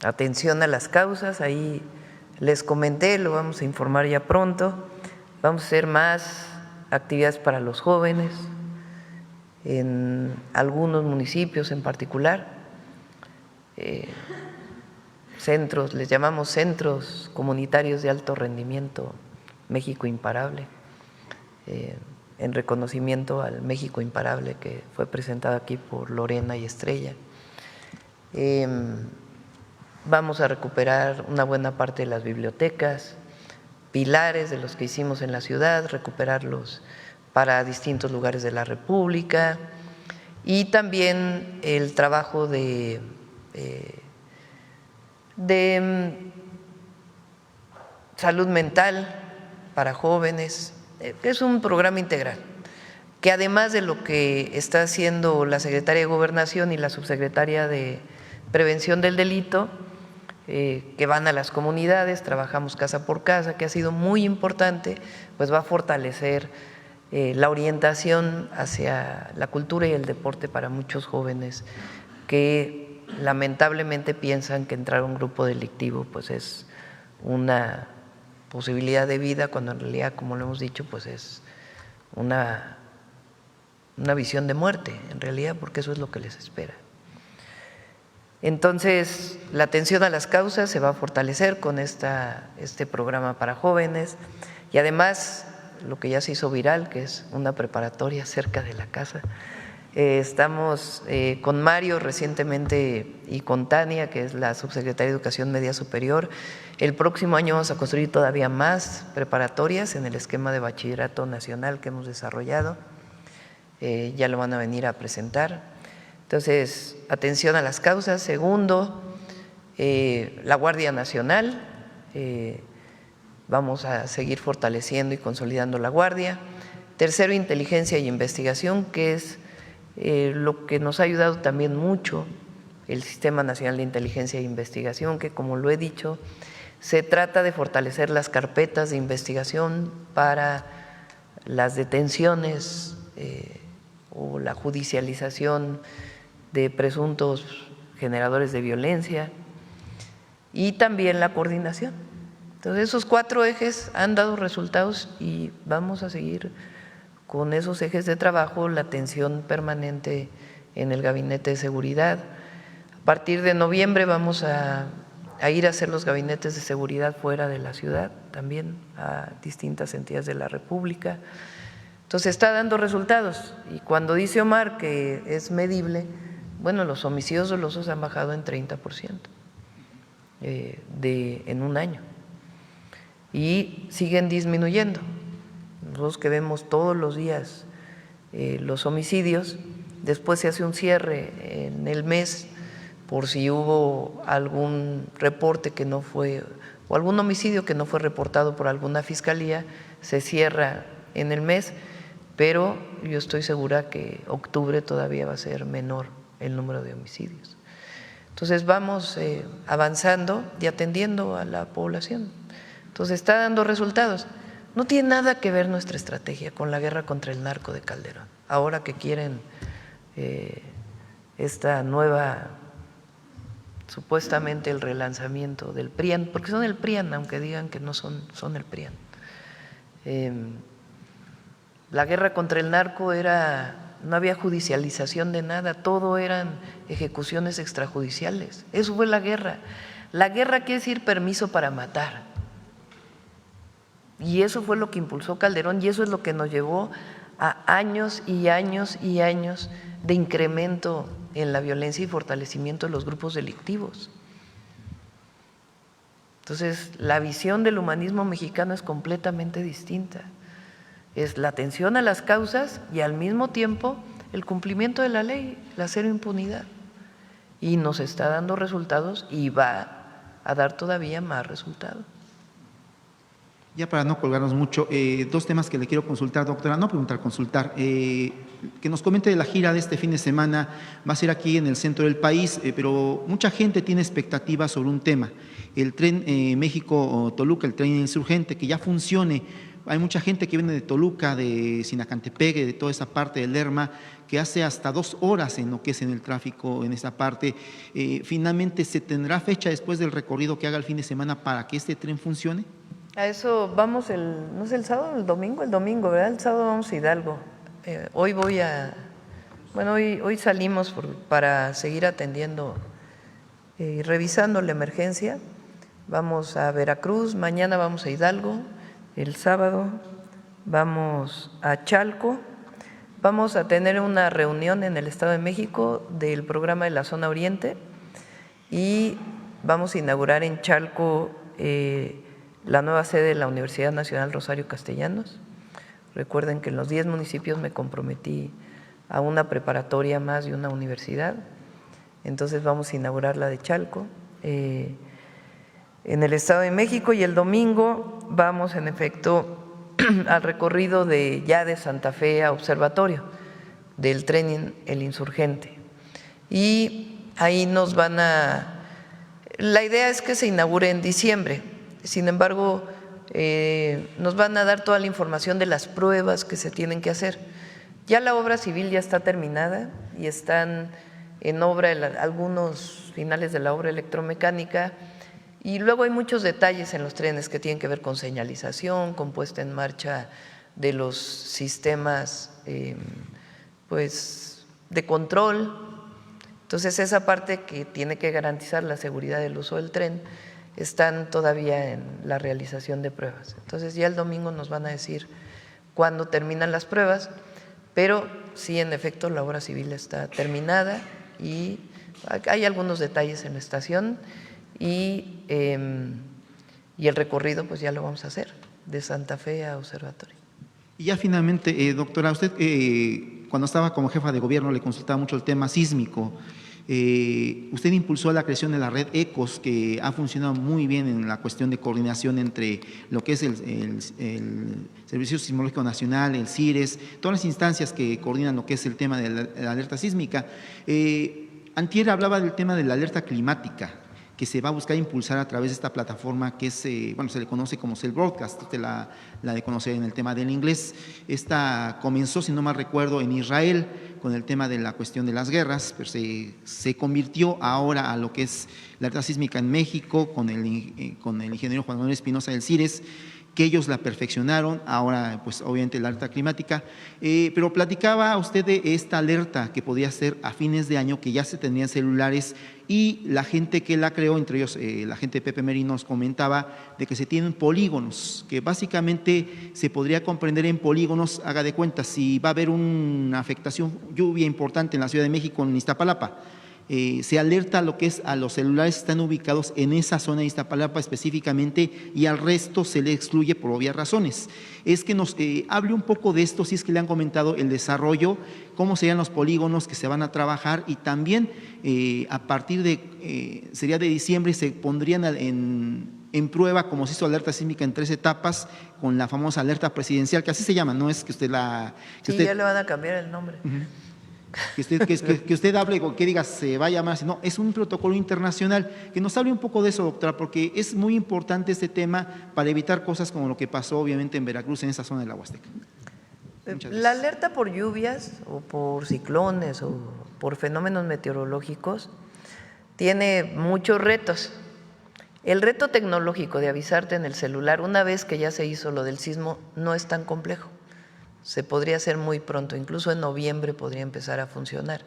[SPEAKER 1] Atención a las causas, ahí les comenté, lo vamos a informar ya pronto. Vamos a hacer más actividades para los jóvenes en algunos municipios en particular. Centros, les llamamos centros comunitarios de alto rendimiento México Imparable, en reconocimiento al México Imparable que fue presentado aquí por Lorena y Estrella. Vamos a recuperar una buena parte de las bibliotecas, pilares de los que hicimos en la ciudad, recuperarlos para distintos lugares de la República, y también el trabajo de salud mental para jóvenes, que es un programa integral, que además de lo que está haciendo la Secretaría de Gobernación y la Subsecretaria de Prevención del Delito, que van a las comunidades, trabajamos casa por casa, que ha sido muy importante, pues va a fortalecer la orientación hacia la cultura y el deporte para muchos jóvenes que lamentablemente piensan que entrar a un grupo delictivo pues es una posibilidad de vida, cuando en realidad, como lo hemos dicho, pues es una visión de muerte, en realidad, porque eso es lo que les espera. Entonces, la atención a las causas se va a fortalecer con este programa para jóvenes, y además lo que ya se hizo viral, que es una preparatoria cerca de la casa. Estamos con Mario recientemente y con Tania, que es la subsecretaria de Educación Media Superior. El próximo año vamos a construir todavía más preparatorias en el esquema de bachillerato nacional que hemos desarrollado. Ya lo van a venir a presentar. Entonces, atención a las causas. Segundo, la Guardia Nacional. Vamos a seguir fortaleciendo y consolidando la Guardia. Tercero, inteligencia y investigación, que es lo que nos ha ayudado también mucho el Sistema Nacional de Inteligencia e Investigación, que como lo he dicho, se trata de fortalecer las carpetas de investigación para las detenciones o la judicialización de presuntos generadores de violencia y también la coordinación. Entonces, esos 4 ejes han dado resultados y vamos a seguir con esos ejes de trabajo, la atención permanente en el Gabinete de Seguridad. A partir de noviembre vamos a ir a hacer los gabinetes de seguridad fuera de la ciudad, también a distintas entidades de la República. Entonces está dando resultados y cuando dice Omar que es medible, bueno, los homicidios dolosos han bajado en 30% en un año y siguen disminuyendo. Nosotros que vemos todos los días los homicidios, después se hace un cierre en el mes por si hubo algún reporte que no fue, o algún homicidio que no fue reportado por alguna fiscalía, se cierra en el mes, pero yo estoy segura que octubre todavía va a ser menor el número de homicidios. Entonces vamos avanzando y atendiendo a la población. Entonces está dando resultados. No tiene nada que ver nuestra estrategia con la guerra contra el narco de Calderón. Ahora que quieren esta nueva, supuestamente el relanzamiento del PRIAN, porque son el PRIAN, aunque digan que no son el PRIAN. La guerra contra el narco no había judicialización de nada, todo eran ejecuciones extrajudiciales. Eso fue la guerra. La guerra quiere decir permiso para matar. Y eso fue lo que impulsó Calderón y eso es lo que nos llevó a años y años y años de incremento en la violencia y fortalecimiento de los grupos delictivos. Entonces, la visión del humanismo mexicano es completamente distinta. Es la atención a las causas y al mismo tiempo el cumplimiento de la ley, la cero impunidad. Y nos está dando resultados y va a dar todavía más resultados.
[SPEAKER 12] Ya para no colgarnos mucho, 2 temas que le quiero consultar, doctora, no preguntar, consultar. Que nos comente de la gira de este fin de semana, va a ser aquí en el centro del país, pero mucha gente tiene expectativas sobre un tema. El tren México-Toluca, el tren insurgente, que ya funcione. Hay mucha gente que viene de Toluca, de Sinacantepeque, de toda esa parte del Lerma, que hace hasta 2 horas en lo que es en el tráfico en esa parte. Finalmente, ¿se tendrá fecha después del recorrido que haga el fin de semana para que este tren funcione?
[SPEAKER 1] A eso vamos no es el sábado o el domingo, ¿verdad? El sábado vamos a Hidalgo. Hoy salimos para seguir atendiendo y revisando la emergencia. Vamos a Veracruz, mañana vamos a Hidalgo, el sábado vamos a Chalco, vamos a tener una reunión en el Estado de México del programa de la Zona Oriente y vamos a inaugurar en Chalco la nueva sede de la Universidad Nacional Rosario Castellanos. Recuerden que en los 10 municipios me comprometí a una preparatoria más y una universidad. Entonces vamos a inaugurar la de Chalco en el Estado de México y el domingo vamos en efecto al recorrido de Santa Fe a Observatorio del tren El Insurgente. Y ahí la idea es que se inaugure en diciembre. Sin embargo, nos van a dar toda la información de las pruebas que se tienen que hacer. Ya la obra civil ya está terminada y están en obra algunos finales de la obra electromecánica y luego hay muchos detalles en los trenes que tienen que ver con señalización, con puesta en marcha de los sistemas de control. Entonces, esa parte que tiene que garantizar la seguridad del uso del tren están todavía en la realización de pruebas. Entonces ya el domingo nos van a decir cuándo terminan las pruebas, pero sí, en efecto, la obra civil está terminada y hay algunos detalles en la estación y el recorrido pues ya lo vamos a hacer de Santa Fe a Observatorio.
[SPEAKER 12] Y ya finalmente, doctora, usted cuando estaba como jefa de gobierno le consultaba mucho el tema sísmico. Usted impulsó la creación de la red ECOS, que ha funcionado muy bien en la cuestión de coordinación entre lo que es el Servicio Sismológico Nacional, el CIRES, todas las instancias que coordinan lo que es el tema de la alerta sísmica. Antier hablaba del tema de la alerta climática, que se va a buscar impulsar a través de esta plataforma que es, bueno, se le conoce como Cell Broadcast, usted la de conocer en el tema del inglés. Esta comenzó, si no mal recuerdo, en Israel con el tema de la cuestión de las guerras, pero se convirtió ahora a lo que es la alerta sísmica en México con el ingeniero Juan Manuel Espinosa del CIRES, que ellos la perfeccionaron, ahora pues obviamente la alerta climática, pero platicaba usted de esta alerta que podía ser a fines de año, que ya se tenían celulares, y la gente que la creó, entre ellos la gente de Pepe Merino, nos comentaba de que se tienen polígonos, que básicamente se podría comprender en polígonos, haga de cuenta, si va a haber una afectación, lluvia importante en la Ciudad de México, en Iztapalapa, se alerta lo que es a los celulares que están ubicados en esa zona de Iztapalapa específicamente, y al resto se le excluye por obvias razones. Es que nos hable un poco de esto, si es que le han comentado el desarrollo, cómo serían los polígonos que se van a trabajar, y también a partir de, sería de diciembre, se pondrían en prueba, como se hizo alerta sísmica en 3 etapas, con la famosa alerta presidencial, que así se llama, no es que usted la…
[SPEAKER 1] Sí, ya le van a cambiar el nombre.
[SPEAKER 12] Que usted hable, que diga se va a llamar así, no, es un protocolo internacional. Que nos hable un poco de eso, doctora, porque es muy importante este tema para evitar cosas como lo que pasó obviamente en Veracruz, en esa zona de la Huasteca.
[SPEAKER 1] La alerta por lluvias o por ciclones o por fenómenos meteorológicos tiene muchos retos. El reto tecnológico de avisarte en el celular, una vez que ya se hizo lo del sismo, no es tan complejo. Se podría hacer muy pronto, incluso en noviembre podría empezar a funcionar.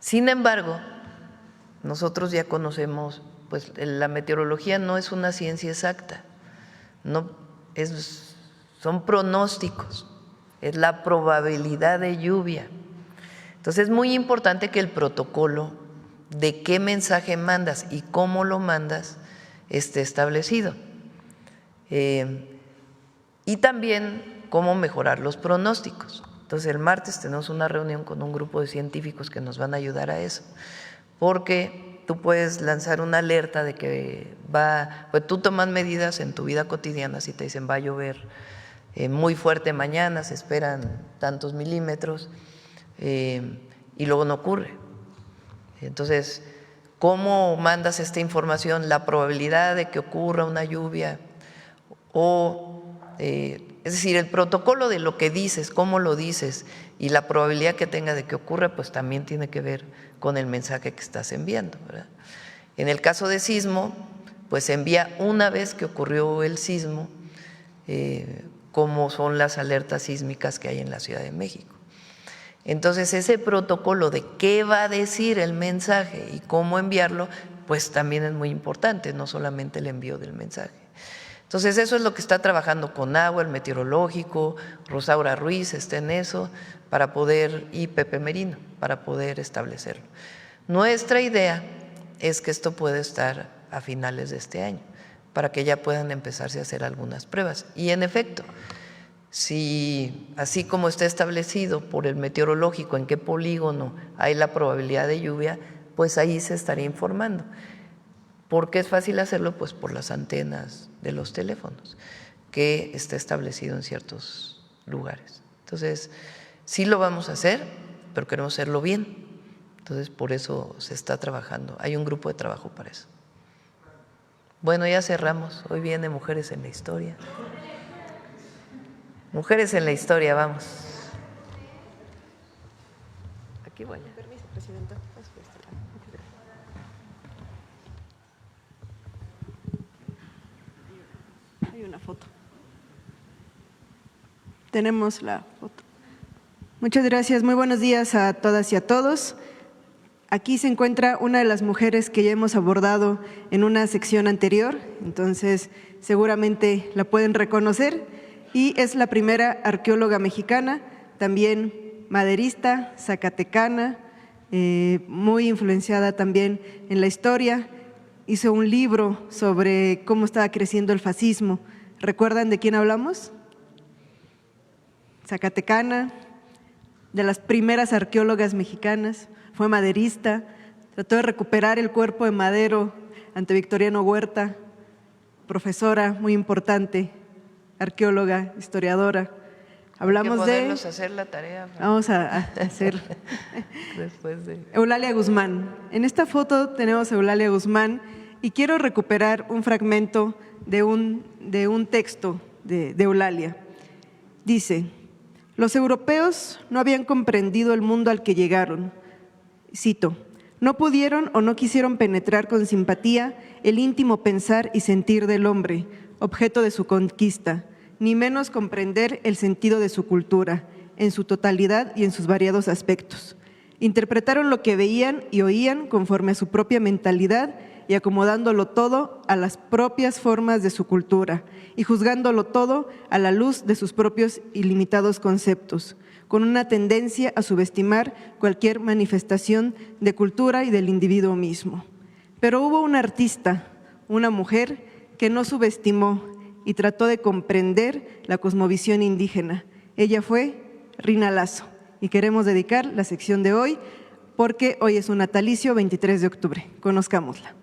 [SPEAKER 1] Sin embargo, nosotros ya conocemos, pues la meteorología no es una ciencia exacta, son pronósticos, es la probabilidad de lluvia. Entonces es muy importante que el protocolo de qué mensaje mandas y cómo lo mandas esté establecido. Y también cómo mejorar los pronósticos. Entonces el martes tenemos una reunión con un grupo de científicos que nos van a ayudar a eso, porque tú puedes lanzar una alerta de que pues tú tomas medidas en tu vida cotidiana, si te dicen va a llover muy fuerte mañana, se esperan tantos milímetros, y luego no ocurre. Entonces, ¿cómo mandas esta información? La probabilidad de que ocurra una lluvia es decir, el protocolo de lo que dices, cómo lo dices y la probabilidad que tenga de que ocurra, pues también tiene que ver con el mensaje que estás enviando, ¿verdad? En el caso de sismo, pues se envía una vez que ocurrió el sismo, como son las alertas sísmicas que hay en la Ciudad de México. Entonces, ese protocolo de qué va a decir el mensaje y cómo enviarlo, pues también es muy importante, no solamente el envío del mensaje. Entonces, eso es lo que está trabajando CONAGUA, el meteorológico, Rosaura Ruiz está en eso, para poder, y Pepe Merino, para poder establecerlo. Nuestra idea es que esto pueda estar a finales de este año, para que ya puedan empezarse a hacer algunas pruebas. Y en efecto, si así como está establecido por el meteorológico en qué polígono hay la probabilidad de lluvia, pues ahí se estaría informando. ¿Por qué es fácil hacerlo? Pues por las antenas de los teléfonos, que está establecido en ciertos lugares. Entonces, sí lo vamos a hacer, pero queremos hacerlo bien. Entonces, por eso se está trabajando. Hay un grupo de trabajo para eso. Bueno, ya cerramos. Hoy viene Mujeres en la Historia. Mujeres en la Historia, vamos. Aquí voy.
[SPEAKER 13] Permiso, Presidenta. Hay una foto. Tenemos la foto. Muchas gracias. Muy buenos días a todas y a todos. Aquí se encuentra una de las mujeres que ya hemos abordado en una sección anterior, entonces seguramente la pueden reconocer, y es la primera arqueóloga mexicana, también maderista, zacatecana, muy influenciada también en la historia. Hizo un libro sobre cómo estaba creciendo el fascismo. ¿Recuerdan de quién hablamos? Zacatecana, de las primeras arqueólogas mexicanas, fue maderista, trató de recuperar el cuerpo de Madero ante Victoriano Huerta, profesora muy importante, arqueóloga, historiadora. Hablamos de…
[SPEAKER 1] hacer la tarea.
[SPEAKER 13] Vamos a hacer…
[SPEAKER 1] Después de…
[SPEAKER 13] Eulalia Guzmán. En esta foto tenemos a Eulalia Guzmán y quiero recuperar un fragmento de un texto de Eulalia. Dice: los europeos no habían comprendido el mundo al que llegaron. Cito: no pudieron o no quisieron penetrar con simpatía el íntimo pensar y sentir del hombre, objeto de su conquista, ni menos comprender el sentido de su cultura, en su totalidad y en sus variados aspectos. Interpretaron lo que veían y oían conforme a su propia mentalidad y acomodándolo todo a las propias formas de su cultura y juzgándolo todo a la luz de sus propios ilimitados conceptos, con una tendencia a subestimar cualquier manifestación de cultura y del individuo mismo. Pero hubo una artista, una mujer, que no subestimó y trató de comprender la cosmovisión indígena. Ella fue Rina Lazo y queremos dedicar la sección de hoy porque hoy es su natalicio, 23 de octubre. Conozcámosla.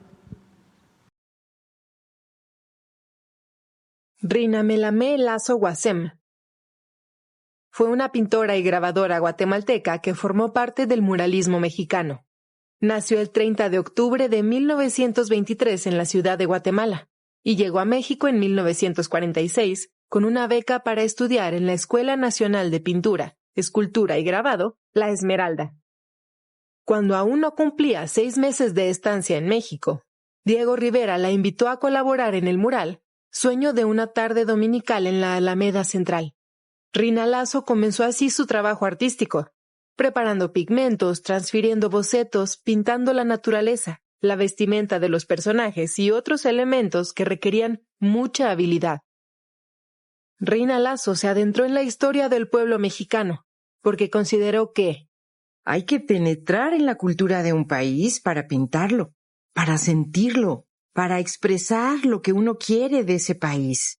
[SPEAKER 14] Rina Melamé Lazo Guasem fue una pintora y grabadora guatemalteca que formó parte del muralismo mexicano. Nació el 30 de octubre de 1923 en la ciudad de Guatemala y llegó a México en 1946 con una beca para estudiar en la Escuela Nacional de Pintura, Escultura y Grabado, La Esmeralda. Cuando aún no cumplía 6 meses de estancia en México, Diego Rivera la invitó a colaborar en el mural Sueño de una tarde dominical en la Alameda Central. Rina Lazo comenzó así su trabajo artístico, preparando pigmentos, transfiriendo bocetos, pintando la naturaleza, la vestimenta de los personajes y otros elementos que requerían mucha habilidad. Rina Lazo se adentró en la historia del pueblo mexicano, porque consideró que
[SPEAKER 15] hay que penetrar en la cultura de un país para pintarlo, para sentirlo, para expresar lo que uno quiere de ese país.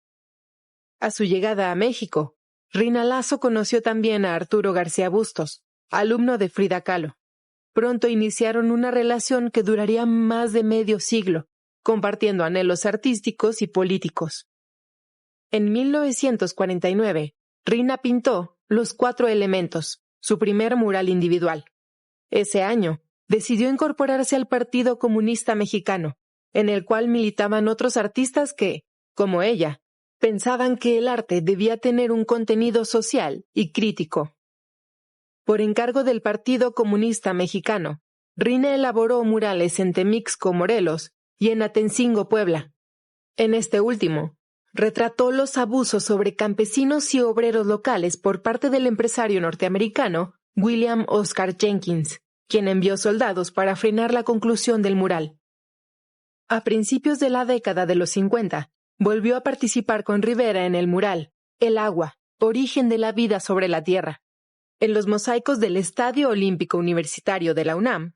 [SPEAKER 14] A su llegada a México, Rina Lazo conoció también a Arturo García Bustos, alumno de Frida Kahlo. Pronto iniciaron una relación que duraría más de medio siglo, compartiendo anhelos artísticos y políticos. En 1949, Rina pintó Los 4 elementos, su primer mural individual. Ese año, decidió incorporarse al Partido Comunista Mexicano, en el cual militaban otros artistas que, como ella, pensaban que el arte debía tener un contenido social y crítico. Por encargo del Partido Comunista Mexicano, Rina elaboró murales en Temixco, Morelos, y en Atencingo, Puebla. En este último, retrató los abusos sobre campesinos y obreros locales por parte del empresario norteamericano William Oscar Jenkins, quien envió soldados para frenar la conclusión del mural. A principios de la década de los 50, volvió a participar con Rivera en el mural El agua, origen de la vida sobre la tierra, en los mosaicos del Estadio Olímpico Universitario de la UNAM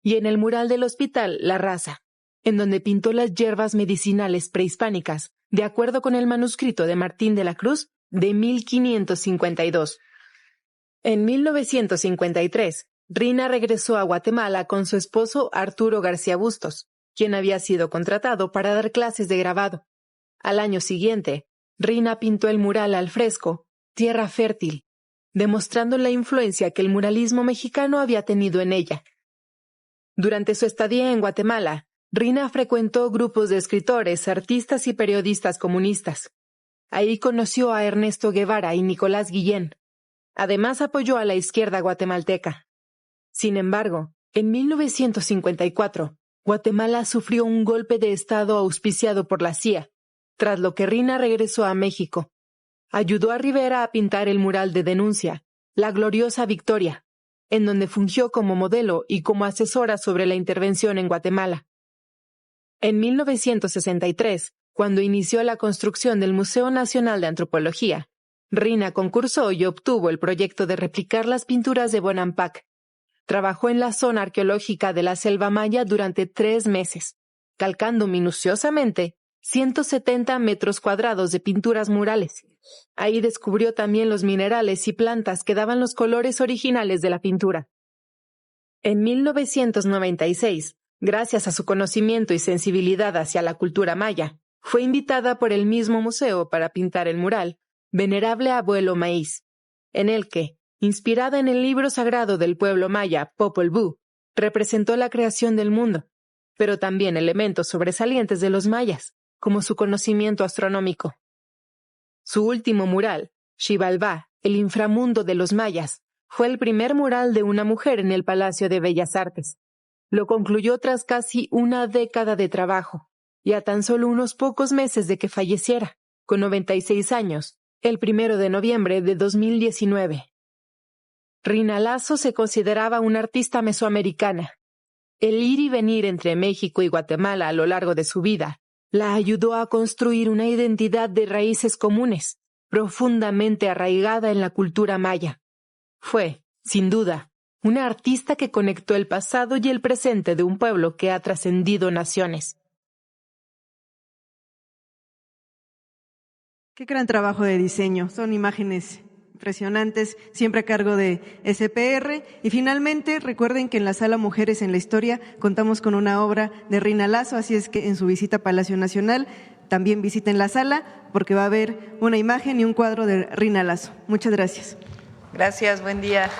[SPEAKER 14] y en el mural del Hospital La Raza, en donde pintó las hierbas medicinales prehispánicas, de acuerdo con el manuscrito de Martín de la Cruz de 1552. En 1953, Rina regresó a Guatemala con su esposo Arturo García Bustos, quien había sido contratado para dar clases de grabado. Al año siguiente, Rina pintó el mural al fresco Tierra Fértil, demostrando la influencia que el muralismo mexicano había tenido en ella. Durante su estadía en Guatemala, Rina frecuentó grupos de escritores, artistas y periodistas comunistas. Ahí conoció a Ernesto Guevara y Nicolás Guillén. Además apoyó a la izquierda guatemalteca. Sin embargo, en 1954, Guatemala sufrió un golpe de Estado auspiciado por la CIA, tras lo que Rina regresó a México. Ayudó a Rivera a pintar el mural de denuncia, La Gloriosa Victoria, en donde fungió como modelo y como asesora sobre la intervención en Guatemala. En 1963, cuando inició la construcción del Museo Nacional de Antropología, Rina concursó y obtuvo el proyecto de replicar las pinturas de Bonampak. Trabajó en la zona arqueológica de la Selva Maya durante 3 meses, calcando minuciosamente 170 metros cuadrados de pinturas murales. Ahí descubrió también los minerales y plantas que daban los colores originales de la pintura. En 1996, gracias a su conocimiento y sensibilidad hacia la cultura maya, fue invitada por el mismo museo para pintar el mural Venerable Abuelo Maíz, en el que, inspirada en el libro sagrado del pueblo maya Popol Vuh, representó la creación del mundo, pero también elementos sobresalientes de los mayas, como su conocimiento astronómico. Su último mural, Xibalbá, el inframundo de los mayas, fue el primer mural de una mujer en el Palacio de Bellas Artes. Lo concluyó tras casi una década de trabajo y a tan solo unos pocos meses de que falleciera, con 96 años, el 1 de noviembre de 2019. Rina Lazo se consideraba una artista mesoamericana. El ir y venir entre México y Guatemala a lo largo de su vida la ayudó a construir una identidad de raíces comunes, profundamente arraigada en la cultura maya. Fue, sin duda, una artista que conectó el pasado y el presente de un pueblo que ha trascendido naciones.
[SPEAKER 13] Qué gran trabajo de diseño. Son imágenes impresionantes, siempre a cargo de SPR. Y finalmente, recuerden que en la Sala Mujeres en la Historia contamos con una obra de Rina Lazo, así es que en su visita a Palacio Nacional también visiten la sala porque va a haber una imagen y un cuadro de Rina Lazo. Muchas gracias.
[SPEAKER 1] Gracias, buen día.